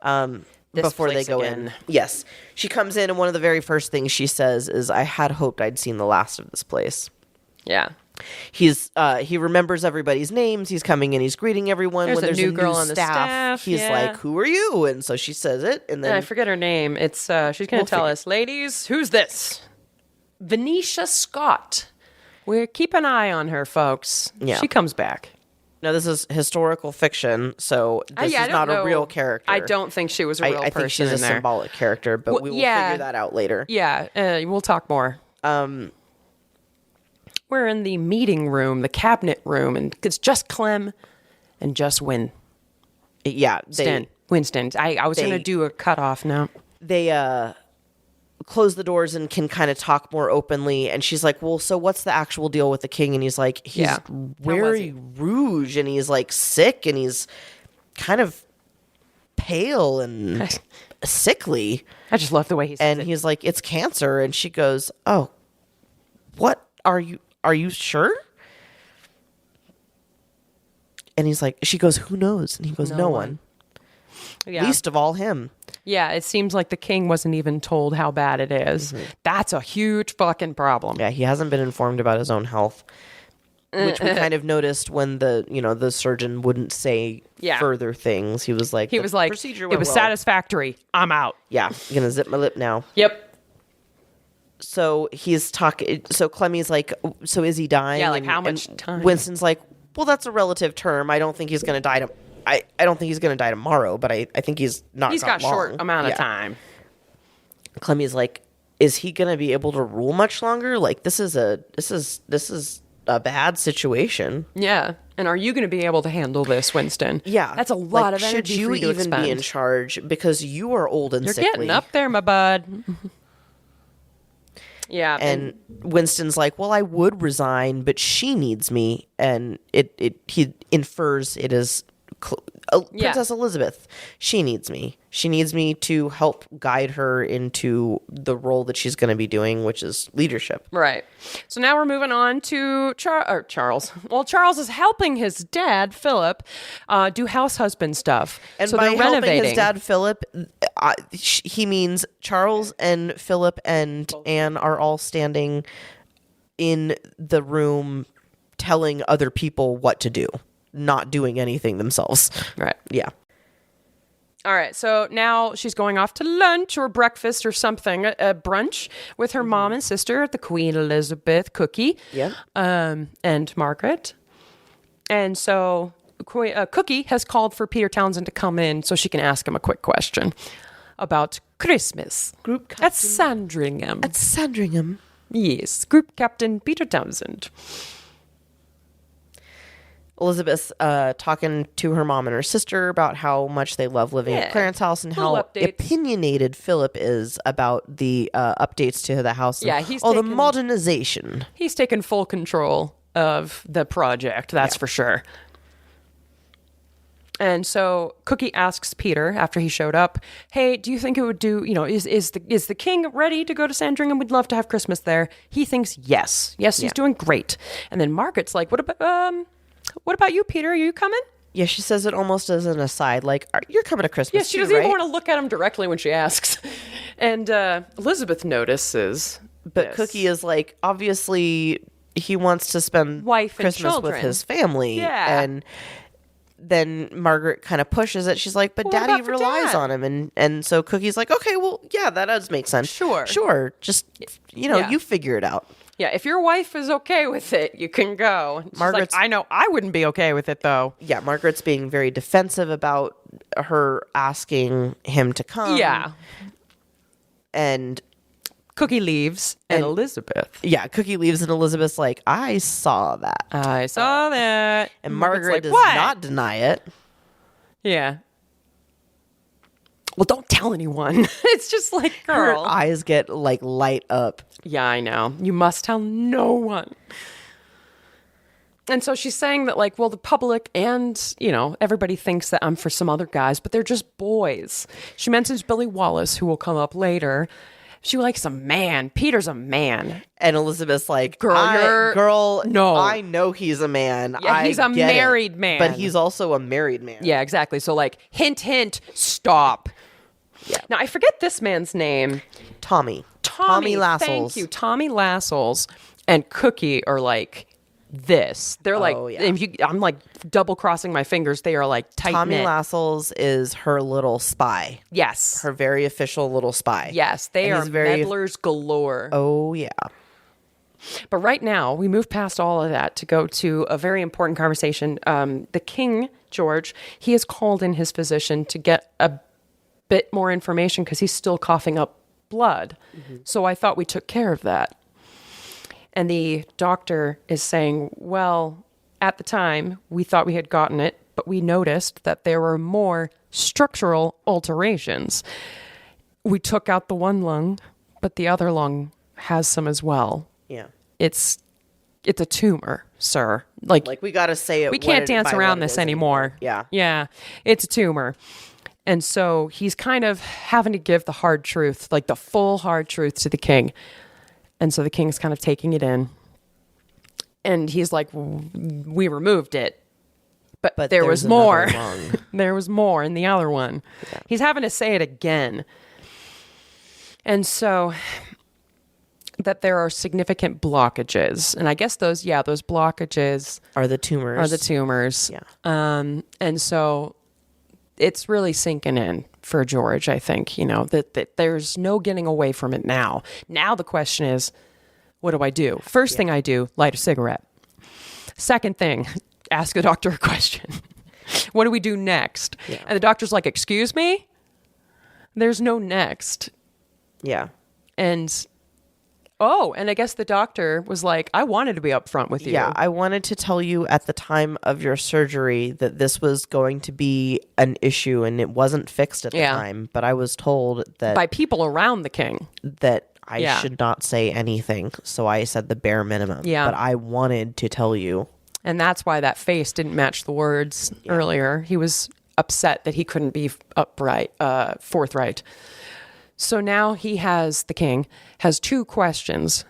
S2: Before they go in. Yes. She comes in, and one of the very first things she says is, I had hoped I'd seen the last of this place.
S1: Yeah.
S2: He remembers everybody's names. He's coming in. He's greeting everyone.
S1: There's
S2: when
S1: a
S2: there's
S1: new
S2: a
S1: girl
S2: new
S1: on the staff,
S2: he's
S1: yeah.
S2: like, "Who are you?" And so she says it, and then
S1: I forget her name. It's she's going to tell us, ladies, who's this? Venetia Scott. We're keep an eye on her, folks.
S2: Yeah.
S1: She comes back.
S2: Now, this is historical fiction, so this is not a real character.
S1: I don't think she was a real person.
S2: I think she's a symbolic character, but we will figure that out later.
S1: Yeah, we'll talk more. We're in the meeting room, the cabinet room, and it's just Clem and just Winston. I was going to do a cutoff now.
S2: They close the doors and can kind of talk more openly, and she's like, well, so what's the actual deal with the king? And he's like, he's wearing rouge, and he's like sick, and he's kind of pale and sickly.
S1: I just love the way he says
S2: it. And he's like, it's cancer. And she goes, oh, what are you sure? And he's like, she goes, who knows? And he goes, no one. Yeah. Least of all him.
S1: Yeah, it seems like the king wasn't even told how bad it is. Mm-hmm. That's a huge fucking problem.
S2: Yeah, he hasn't been informed about his own health, which we kind of noticed when the surgeon wouldn't say further things. He was like,
S1: procedure went well. Satisfactory. I'm out.
S2: Yeah, I'm gonna zip my lip now.
S1: Yep.
S2: So he's talking. So Clemmy's like, so is he dying?
S1: Yeah, like how much time?
S2: Winston's like, well, that's a relative term. I don't think he's gonna die. I don't think he's going to die tomorrow, but I think he's got long.
S1: Short amount of time.
S2: Clemmy's like, is he going to be able to rule much longer? Like, this is a bad situation.
S1: Yeah. And are you going to be able to handle this, Winston?
S2: Yeah.
S1: That's a lot of energy
S2: should you
S1: for you to
S2: even
S1: expend.
S2: Be in charge because you are old and sickly.
S1: You're getting up there, my bud. Yeah.
S2: And Winston's like, well, I would resign, but she needs me. And he infers it is Princess Elizabeth. She needs me. She needs me to help guide her into the role that she's going to be doing, which is leadership.
S1: Right. So now we're moving on to Charles. Well, Charles is helping his dad, Philip, do house husband stuff.
S2: And
S1: so
S2: by
S1: they're renovating.
S2: Helping his dad, Philip, he means Charles and Philip and Anne are all standing in the room telling other people what to do. Not doing anything themselves.
S1: Right.
S2: Yeah.
S1: All right. So now she's going off to lunch or breakfast or something, a brunch with her mom and sister, the Queen Elizabeth, Cookie.
S2: Yeah.
S1: And Margaret. And so Cookie has called for Peter Townsend to come in so she can ask him a quick question about Christmas.
S2: Group captain.
S1: At Sandringham.
S2: At Sandringham.
S1: Yes. Group Captain Peter Townsend.
S2: Elizabeth talking to her mom and her sister about how much they love living at Clarence's house and how opinionated Philip is about the updates to the house.
S1: Yeah,
S2: the modernization.
S1: He's taken full control of the project, that's for sure. And so Cookie asks Peter after he showed up, hey, do you think it would do, is the king ready to go to Sandringham? We'd love to have Christmas there. He thinks yes. Yes, he's doing great. And then Margaret's like, what about you, Peter? Are you coming?
S2: Yeah, she says it almost as an aside, like, you're coming to Christmas.
S1: Yeah, she doesn't even want to look at him directly when she asks. And Elizabeth notices.
S2: But Cookie is like, obviously, he wants to spend Christmas with his family.
S1: Yeah.
S2: And then Margaret kind of pushes it. She's like, but Daddy relies on him. And so Cookie's like, okay, well, yeah, that does make sense. Sure. Just, you figure it out.
S1: Yeah, if your wife is okay with it, you can go. Margaret's like, I know I wouldn't be okay with it, though.
S2: Yeah, Margaret's being very defensive about her asking him to come.
S1: Yeah.
S2: And
S1: Cookie leaves, and Elizabeth.
S2: Yeah, Cookie leaves, and Elizabeth's like, I saw that. And Margaret does not deny it.
S1: Yeah. Well, don't tell anyone. It's just like, girl.
S2: Her eyes get light up.
S1: Yeah, I know. You must tell no one. And so she's saying that the public and, everybody thinks that I'm for some other guys, but they're just boys. She mentions Billy Wallace, who will come up later. She likes a man. Peter's a man.
S2: And Elizabeth's like,
S1: no.
S2: I know he's a man.
S1: Yeah, he's a married man.
S2: But he's also a married man.
S1: Yeah, exactly. So hint, hint, stop. Yeah. Now, I forget this man's name.
S2: Tommy Lascelles.
S1: Thank you. Tommy Lascelles and Cookie are this. They're like,
S2: Oh, yeah.
S1: I'm like double crossing my fingers. They are like tight
S2: Tommy
S1: knit.
S2: Lascelles is her little spy.
S1: Yes.
S2: Her very official little spy.
S1: Yes. They
S2: And
S1: are
S2: he's very-
S1: meddlers galore.
S2: Oh, yeah.
S1: But right now, we move past all of that to go to a very important conversation. The King, George, he has called in his physician to get a bit more information because he's still coughing up blood. So I thought we took care of that. And the doctor is saying, well, at the time, we thought we had gotten it, but we noticed that there were more structural alterations. We took out the one lung, but the other lung has some as well.
S2: Yeah.
S1: It's a tumor, sir. Like
S2: we got to say it.
S1: we can't dance around this anymore.
S2: Yeah.
S1: Yeah. It's a tumor. And so he's kind of having to give the hard truth, like the full hard truth to the king. And so the king's kind of taking it in. And he's like, we removed it. But there was more. There was more in the other one. Yeah. He's having to say it again. And so that there are significant blockages. And I guess those blockages
S2: are the tumors.
S1: Yeah. And so it's really sinking in for George, I think, that there's no getting away from it now. Now the question is, what do I do? First thing I do, light a cigarette. Second thing, ask the doctor a question. What do we do next? Yeah. And the doctor's like, excuse me? There's no next.
S2: Yeah.
S1: And I guess the doctor was like, I wanted to be upfront with you.
S2: Yeah, I wanted to tell you at the time of your surgery that this was going to be an issue, and it wasn't fixed at the time. But I was told that
S1: by people around the king
S2: that I should not say anything. So I said the bare minimum.
S1: Yeah.
S2: But I wanted to tell you.
S1: And that's why that face didn't match the words earlier. He was upset that he couldn't be forthright. So now the king has two questions.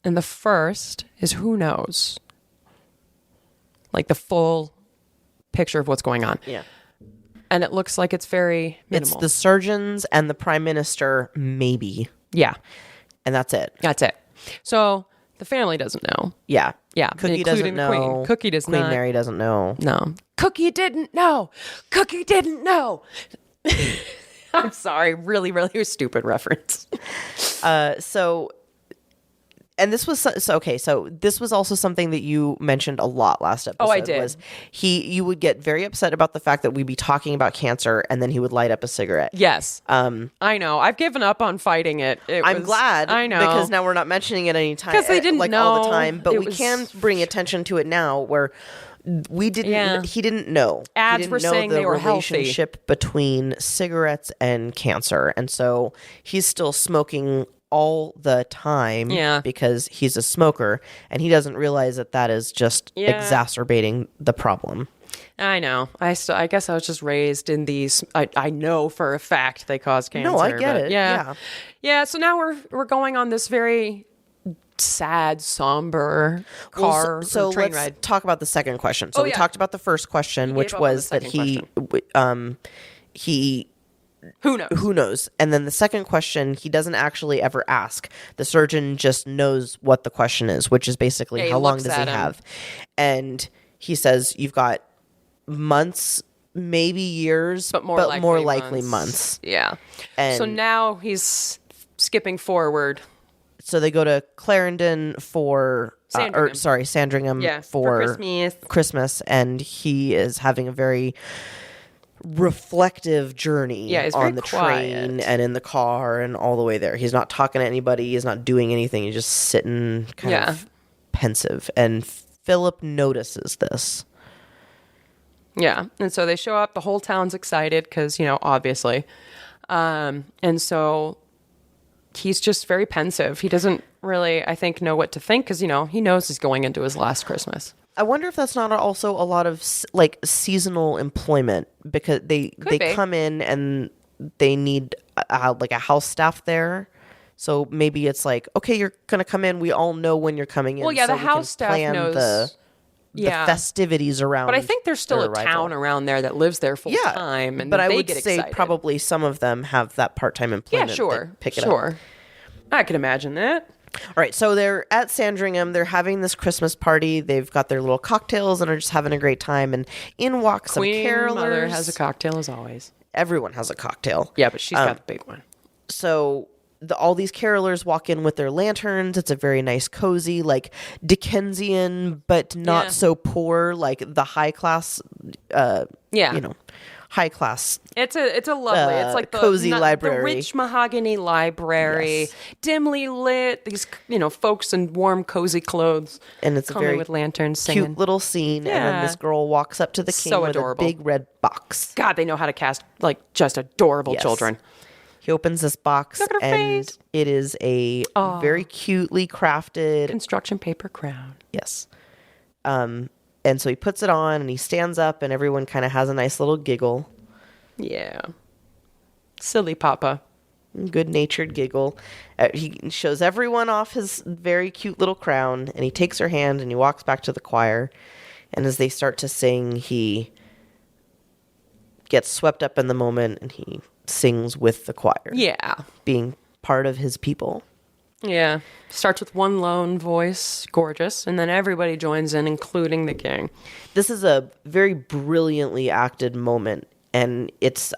S1: And the first is who knows? Like the full picture of what's going on.
S2: Yeah.
S1: And it looks like it's very minimal.
S2: It's the surgeons and the prime minister, maybe.
S1: Yeah.
S2: And that's it.
S1: That's it. So the family doesn't know.
S2: Yeah.
S1: Yeah.
S2: Cookie doesn't know.
S1: Queen. Cookie does
S2: Queen
S1: not.
S2: Mary doesn't know.
S1: No. Cookie didn't know. Cookie didn't know. I'm sorry. Really, really stupid reference.
S2: And this was so this was also something that you mentioned a lot last episode.
S1: Oh, I did.
S2: Was you would get very upset about the fact that we'd be talking about cancer, and then he would light up a cigarette.
S1: Yes. I know. I've given up on fighting it.
S2: I'm glad.
S1: I know.
S2: Because now we're not mentioning it any time.
S1: Because they didn't know.
S2: All the time. But we can bring attention to it now where we didn't. Yeah. He didn't know.
S1: Ads were saying they were healthy.
S2: Relationship between cigarettes and cancer, and so he's still smoking all the time because he's a smoker, and he doesn't realize that is just exacerbating the problem.
S1: I know. I guess I was just raised in these. I know for a fact they cause cancer.
S2: No, I get it.
S1: Yeah. So now we're going on this very sad, somber
S2: so
S1: train
S2: let's
S1: ride.
S2: Talk about the second question. So we talked about the first question, which was that he Who knows? And then the second question, he doesn't actually ever ask. The surgeon just knows what the question is, which is basically how long does he have? And he says, you've got months, maybe years, but more likely months.
S1: Yeah. And so now he's skipping forward.
S2: So they go to Clarendon Sandringham for Christmas, and he is having a very reflective journey on the train and in the car and all the way there. He's not talking to anybody. He's not doing anything. He's just sitting kind of pensive. And Philip notices this.
S1: Yeah. And so they show up. The whole town's excited because, obviously. And so he's just very pensive. He doesn't really, I think, know what to think because, he knows he's going into his last Christmas.
S2: I wonder if that's not also a lot of seasonal employment because they come in and they need a house staff there. So maybe it's like, okay, you're going to come in. We all know when you're coming in.
S1: Well, yeah, so the house staff knows
S2: the festivities around.
S1: But I think there's still a town around there that lives there full time. And
S2: but I would
S1: get
S2: say
S1: excited.
S2: Probably some of them have that part-time employment.
S1: Yeah, sure.
S2: Pick it up.
S1: I can imagine that.
S2: All right, so they're at Sandringham. They're having this Christmas party. They've got their little cocktails and are just having a great time. And in walk some
S1: Queen
S2: carolers.
S1: Mother has a cocktail as always.
S2: Everyone has a cocktail.
S1: Yeah, but she's got the big one.
S2: So all these carolers walk in with their lanterns. It's a very nice, cozy, like Dickensian, but not so poor, like the high class. High class.
S1: It's a lovely. It's like the
S2: cozy library,
S1: the rich mahogany library,
S2: yes.
S1: Dimly lit. These folks in warm, cozy clothes,
S2: and it's a very
S1: with lanterns, singing.
S2: Cute little scene.
S1: Yeah.
S2: And then this girl walks up to the king with
S1: adorable.
S2: a big red box.
S1: God, they know how to cast like just adorable children.
S2: He opens this box
S1: Look at her
S2: and
S1: face.
S2: it is a very cutely crafted
S1: construction paper crown.
S2: Yes. And so he puts it on and he stands up and everyone kind of has a nice little giggle.
S1: Yeah. Silly Papa.
S2: Good-natured giggle. He shows everyone off his very cute little crown and he takes her hand and he walks back to the choir. And as they start to sing, he gets swept up in the moment and he sings with the choir.
S1: Yeah.
S2: Being part of his people.
S1: Yeah. Starts with one lone voice, gorgeous, and then everybody joins in, including the king.
S2: This is a very brilliantly acted moment, and it's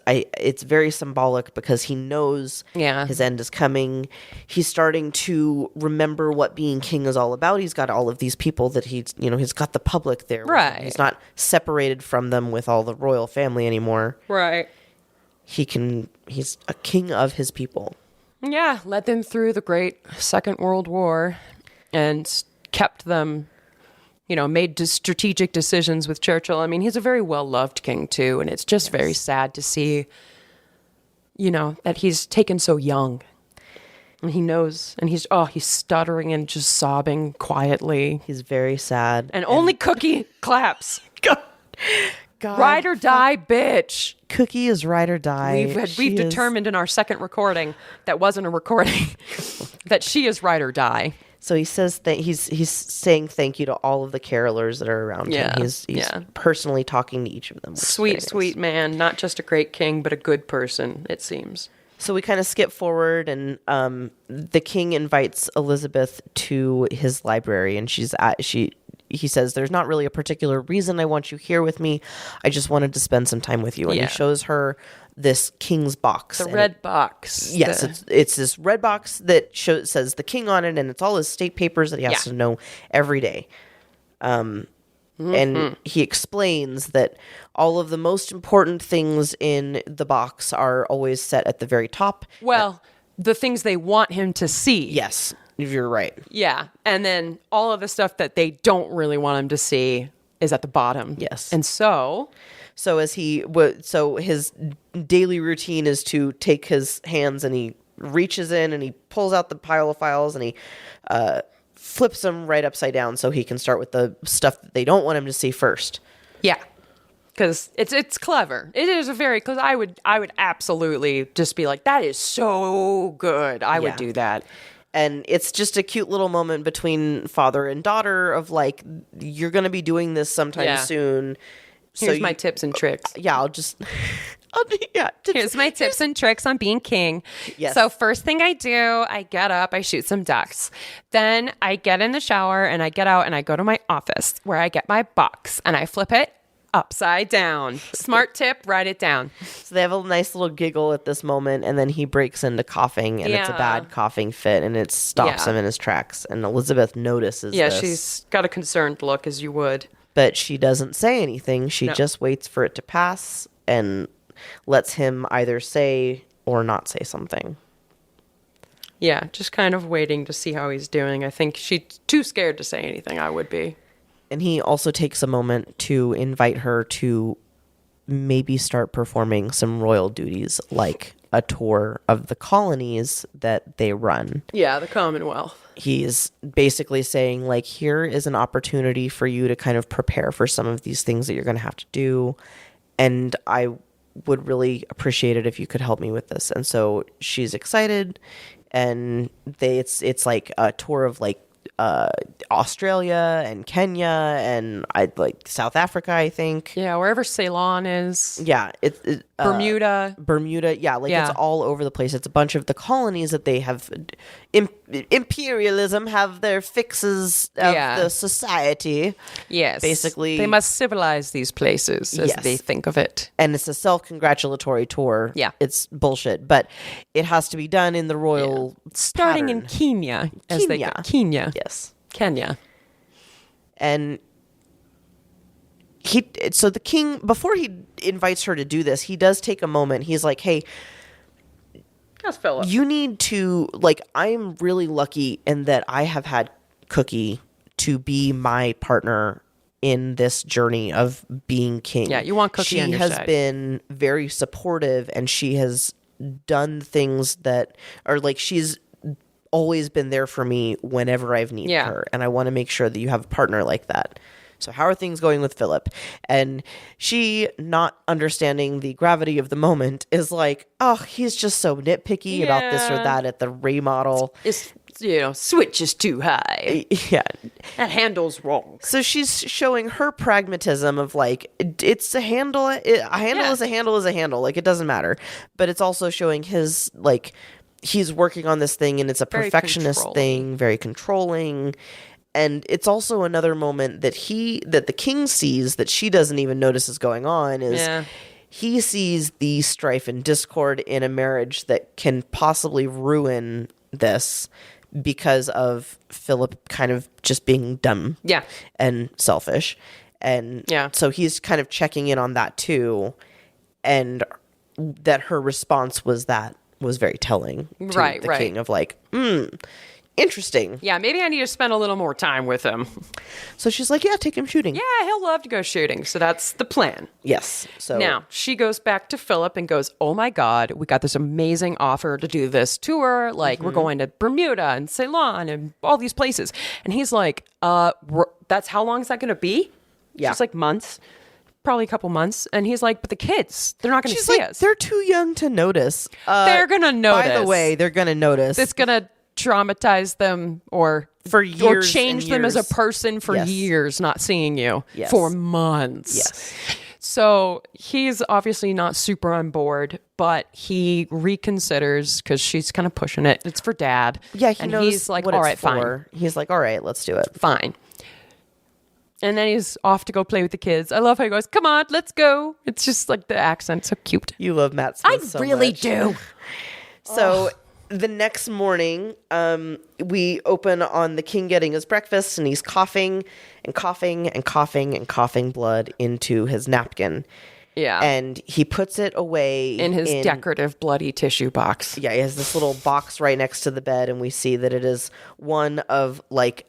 S2: very symbolic because he knows his end is coming. He's starting to remember what being king is all about. He's got all of these people that he's got the public there.
S1: Right.
S2: He's not separated from them with all the royal family anymore.
S1: Right.
S2: He's a king of his people.
S1: Yeah, led them through the great Second World War and kept them, made strategic decisions with Churchill. I mean, he's a very well-loved king, too, and it's just very sad to see, that he's taken so young. And he knows, and he's stuttering and just sobbing quietly.
S2: He's very sad.
S1: And only Cookie claps.
S2: God.
S1: Ride or die, bitch.
S2: Cookie is ride or die.
S1: We've determined in our second recording that wasn't a recording that she is ride or die.
S2: So he says that he's saying thank you to all of the carolers that are around him. He's personally talking to each of them.
S1: Sweet man. Not just a great king, but a good person, it seems.
S2: So we kind of skip forward and the king invites Elizabeth to his library and he says, there's not really a particular reason I want you here with me. I just wanted to spend some time with you. And he shows her this king's box.
S1: The red box.
S2: Yes, it's this red box that says the king on it, and it's all his state papers that he has to know every day. And he explains that all of the most important things in the box are always set at the very top.
S1: Well, the things they want him to see.
S2: Yes. You're right.
S1: Yeah. And then all of the stuff that they don't really want him to see is at the bottom.
S2: Yes.
S1: And so
S2: his daily routine is to take his hands and he reaches in and he pulls out the pile of files and he flips them right upside down so he can start with the stuff that they don't want him to see first.
S1: Yeah. Because it's clever. It is because I would absolutely just be like, that is so good. I would do that.
S2: And it's just a cute little moment between father and daughter of like, you're going to be doing this sometime soon.
S1: Here's my tips and tricks.
S2: Yeah,
S1: Here's my tips and tricks on being king.
S2: Yes.
S1: So first thing I do, I get up, I shoot some ducks. Then I get in the shower and I get out and I go to my office where I get my box and I flip it upside down. Smart tip, write it down.
S2: So they have a nice little giggle at this moment, and then he breaks into coughing, and it's a bad coughing fit, and it stops him in his tracks. And Elizabeth notices this.
S1: She's got a concerned look, as you would.
S2: But she doesn't say anything. She just waits for it to pass and lets him either say or not say something.
S1: Yeah, just kind of waiting to see how he's doing. I think she's too scared to say anything, I would be.
S2: And he also takes a moment to invite her to maybe start performing some royal duties, like a tour of the colonies that they run.
S1: Yeah, the Commonwealth.
S2: He's basically saying, like, here is an opportunity for you to kind of prepare for some of these things that you're going to have to do. And I would really appreciate it if you could help me with this. And so she's excited. And it's like a tour of like Australia and Kenya and South Africa, I think.
S1: Yeah, wherever Ceylon is.
S2: Yeah,
S1: Bermuda.
S2: Yeah, like it's all over the place. It's a bunch of the colonies that they have imperialism have their fixes of the society.
S1: Yes.
S2: Basically.
S1: They must civilize these places as they think of it.
S2: And it's a self-congratulatory tour.
S1: Yeah.
S2: It's bullshit, but it has to be done in the royal
S1: starting
S2: pattern.
S1: in Kenya. Kenya.
S2: Yes.
S1: Kenya.
S2: And so the king, before he invites her to do this, he does take a moment. He's like, hey,
S1: that's Philip.
S2: You need to, like, I'm really lucky in that I have had Cookie to be my partner in this journey of being king.
S1: Yeah, you want Cookie on your side.
S2: She has been very supportive, and she has done things that are like, she's always been there for me whenever I've needed her. And I want to make sure that you have a partner like that. So how are things going with Philip? And she, not understanding the gravity of the moment, is like, oh, he's just so nitpicky about this or that at the remodel.
S1: It's switch is too high.
S2: Yeah.
S1: That handle's wrong.
S2: So she's showing her pragmatism of like, it's a handle. A handle is a handle is a handle. Like, it doesn't matter. But it's also showing his, like, he's working on this thing and it's a perfectionist thing, very controlling. And it's also another moment that the king sees that she doesn't even notice is going on is he sees the strife and discord in a marriage that can possibly ruin this because of Philip kind of just being dumb and selfish. And so he's kind of checking in on that too. And that her response was very telling to the king of like, interesting.
S1: Yeah, maybe I need to spend a little more time with him.
S2: So she's like, yeah, take him shooting.
S1: Yeah, he'll love to go shooting. So that's the plan.
S2: Yes. So
S1: now she goes back to Philip and goes, oh my God, we got this amazing offer to do this tour. Like, we're going to Bermuda and Ceylon and all these places. And he's like, that's how long is that going to be?
S2: Yeah.
S1: She's like, months. Probably a couple months. And he's like, but the kids, they're not going to see us.
S2: They're too young to notice.
S1: They're going to notice.
S2: By the way, they're going to notice.
S1: It's going to traumatize them or change them as a person for years, not seeing you for months.
S2: Yes.
S1: So he's obviously not super on board, but he reconsiders because she's kind of pushing it. It's for dad.
S2: Yeah, he knows
S1: he's like,
S2: what
S1: all
S2: it's
S1: right,
S2: for.
S1: fine.
S2: He's like, all right, let's do it.
S1: Fine. And then he's off to go play with the kids. I love how he goes, come on, let's go. It's just like the accent, so cute.
S2: You love Matt Smith so
S1: really
S2: much.
S1: do.
S2: So the next morning, we open on the king getting his breakfast, and he's coughing and coughing and coughing and coughing blood into his napkin.
S1: Yeah.
S2: And he puts it away
S1: in his decorative bloody tissue box.
S2: Yeah, he has this little box right next to the bed, and we see that it is one of like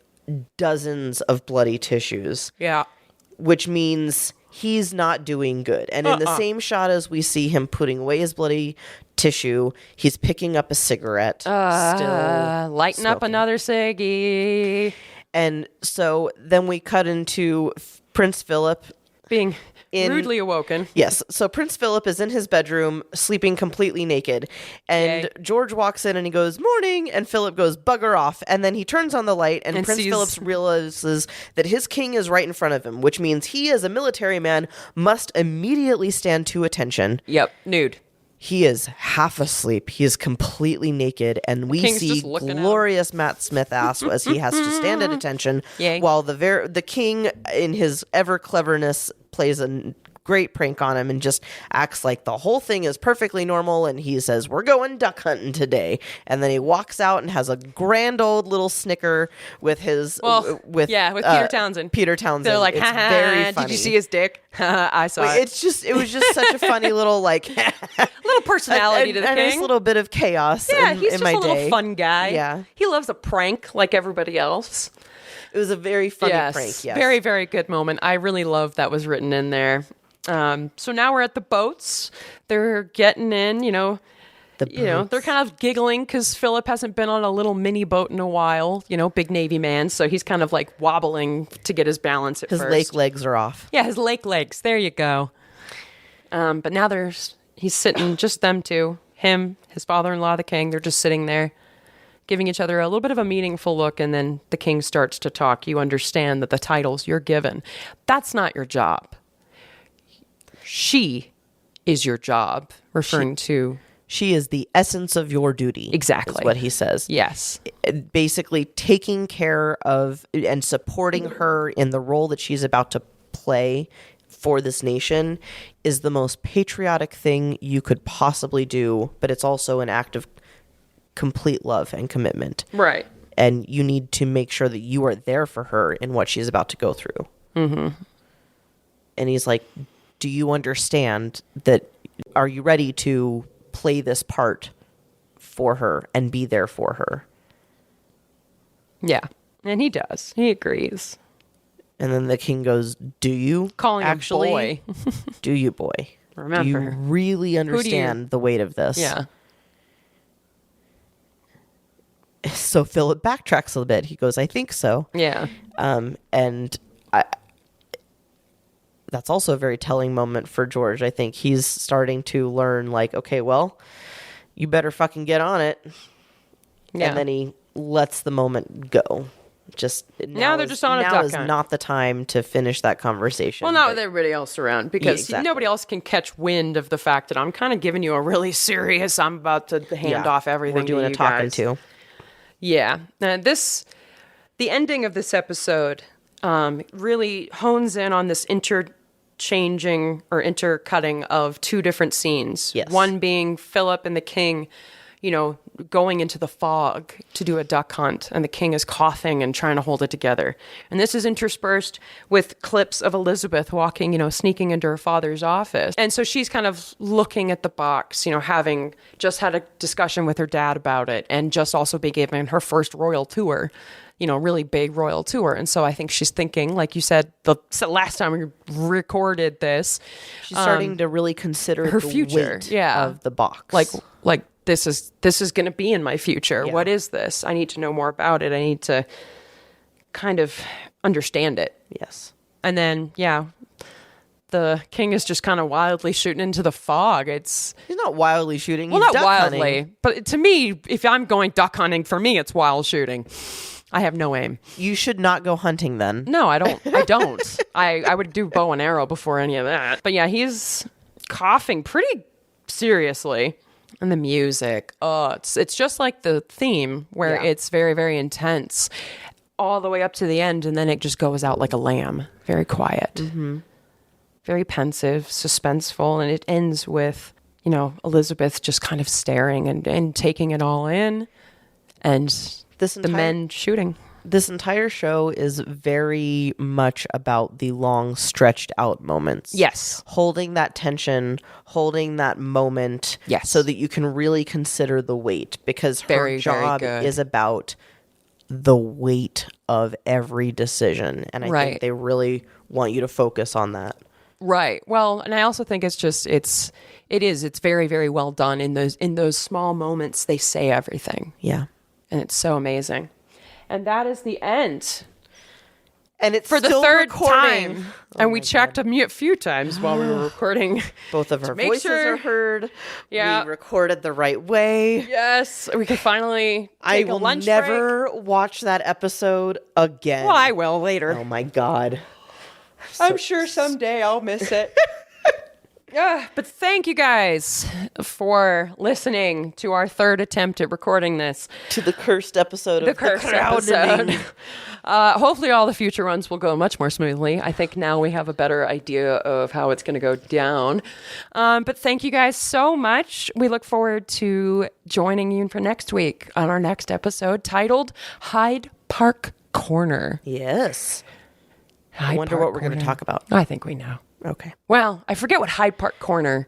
S2: dozens of bloody tissues.
S1: Yeah.
S2: Which means he's not doing good. And in the same shot as we see him putting away his bloody tissue, he's picking up a cigarette. Still
S1: lighting up another ciggy.
S2: And so then we cut into Prince Philip
S1: being rudely awoken.
S2: Yes. So Prince Philip is in his bedroom, sleeping completely naked. And George walks in and he goes, morning. And Philip goes, bugger off. And then he turns on the light and Prince Philip realizes that his king is right in front of him, which means he, as a military man, must immediately stand to attention.
S1: Yep. Nude.
S2: He is half asleep. He is completely naked. And we see glorious Matt Smith ass as he has to stand at attention while the king, in his ever cleverness, plays a great prank on him and just acts like the whole thing is perfectly normal. And he says, we're going duck hunting today. And then he walks out and has a grand old little snicker with his with
S1: Peter Townsend.
S2: They're
S1: like,
S2: it's very funny.
S1: Did you see his dick? I saw it.
S2: It was just such a funny little
S1: little personality to the king.
S2: A nice little bit of chaos.
S1: Yeah, he's
S2: in
S1: just
S2: my
S1: a little
S2: day.
S1: fun guy.
S2: Yeah,
S1: he loves a prank like everybody else.
S2: It was a very funny prank. Yes,
S1: very, very good moment. I really love that was written in there. So now we're at the boats. They're getting in, they're kind of giggling because Philip hasn't been on a little mini boat in a while, big Navy man. So he's kind of like wobbling to get his balance at first.
S2: His lake legs are off.
S1: Yeah, his lake legs. There you go. But now he's sitting, just them two, him, his father-in-law, the king. They're just sitting there giving each other a little bit of a meaningful look. And then the king starts to talk. You understand that the titles you're given, that's not your job. She is your job, referring to...
S2: She is the essence of your duty.
S1: Exactly.
S2: Is what he says.
S1: Yes.
S2: Basically taking care of and supporting her in the role that she's about to play for this nation is the most patriotic thing you could possibly do, but it's also an act of complete love and commitment.
S1: Right.
S2: And you need to make sure that you are there for her in what she's about to go through. Mm-hmm. And he's like, do you understand that? Are you ready to play this part for her and be there for her?
S1: Yeah. And he does. He agrees.
S2: And then the king goes, do you
S1: calling
S2: actually,
S1: him boy?
S2: Do you, boy?
S1: Remember.
S2: Do you really understand the weight of this?
S1: Yeah.
S2: So Philip backtracks a little bit. He goes, I think so.
S1: Yeah.
S2: And that's also a very telling moment for George. I think he's starting to learn, like, okay, well, you better fucking get on it. Yeah. And then he lets the moment go. Just
S1: now they're just on a duck
S2: hunt. Now is
S1: hunt.
S2: not the time to finish that conversation.
S1: Well, not with everybody else around, because
S2: exactly.
S1: Nobody else can catch wind of the fact that I'm kind of giving you a really serious, I'm about to hand off everything.
S2: We're doing
S1: to
S2: a talking
S1: guys.
S2: to.
S1: Yeah. The ending of this episode really hones in on this intercutting of two different scenes.
S2: Yes.
S1: One being Philip and the king, going into the fog to do a duck hunt, and the king is coughing and trying to hold it together. And this is interspersed with clips of Elizabeth walking, sneaking into her father's office. And so she's kind of looking at the box, having just had a discussion with her dad about it, and just also be given her first royal tour, really big royal tour. And so I think she's thinking, like you said, the last time we recorded this,
S2: she's starting to really consider
S1: her
S2: the
S1: future
S2: weight of the box.
S1: Like this is going to be in my future.
S2: Yeah.
S1: What is this? I need to know more about it. I need to kind of understand it.
S2: Yes.
S1: And then, the king is just kind of wildly shooting into the fog. He's
S2: not wildly shooting.
S1: Well,
S2: he's
S1: not
S2: duck
S1: wildly,
S2: hunting.
S1: but to me, if I'm going duck hunting, for me, it's wild shooting. I have no aim.
S2: You should not go hunting then.
S1: No, I don't. I would do bow and arrow before any of that. But yeah, he's coughing pretty seriously. And the music, it's just like the theme where it's very, very intense all the way up to the end. And then it just goes out like a lamb, very quiet, very pensive, suspenseful. And it ends with, Elizabeth just kind of staring and taking it all in. And the men shooting.
S2: This entire show is very much about the long stretched out moments.
S1: Yes.
S2: Holding that tension, holding that moment.
S1: Yes.
S2: So that you can really consider the weight, because her job is about the weight of every decision. And I think they really want you to focus on that.
S1: Right. Well, and I also think it's very, very well done in those small moments. They say everything.
S2: Yeah.
S1: And it's so amazing. And that is the end.
S2: And it's
S1: for the
S2: still
S1: third
S2: recording.
S1: time. And we checked a few times while we were recording.
S2: Both of our voices are heard.
S1: Yeah.
S2: We recorded the right way.
S1: Yes. We can finally take a lunch break.
S2: I will never watch that episode again.
S1: Well, I will later.
S2: Oh my God.
S1: I'm sure someday I'll miss it. But thank you guys for listening to our third attempt at recording this.
S2: To the cursed episode of the
S1: Crownening. Hopefully all the future ones will go much more smoothly. I think now we have a better idea of how it's going to go down. But thank you guys so much. We look forward to joining you for next week on our next episode titled Hyde Park Corner.
S2: Yes. I wonder what we're going to talk about.
S1: I think we know.
S2: Okay.
S1: Well, I forget what Hyde Park Corner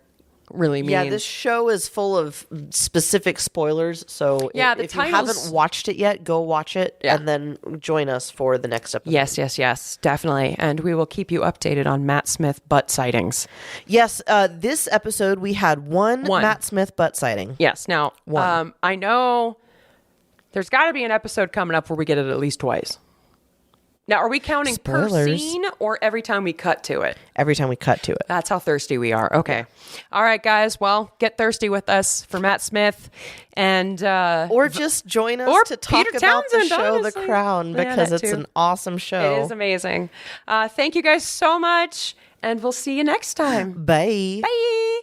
S1: really means.
S2: Yeah, this show is full of specific spoilers. So if you haven't watched it yet, go watch it and then join us for the next episode.
S1: Yes, definitely. And we will keep you updated on Matt Smith butt sightings.
S2: Yes, this episode we had one Matt Smith butt sighting.
S1: Yes. Now, I know there's got to be an episode coming up where we get it at least twice. Now, are we counting per scene or every time we cut to it?
S2: Every time we cut to it.
S1: That's how thirsty we are. Okay. All right, guys. Well, get thirsty with us for Matt Smith and...
S2: or just join us to talk about the show
S1: honestly.
S2: The Crown, because it's an awesome show.
S1: It is amazing. Thank you guys so much, and we'll see you next time.
S2: Bye.
S1: Bye.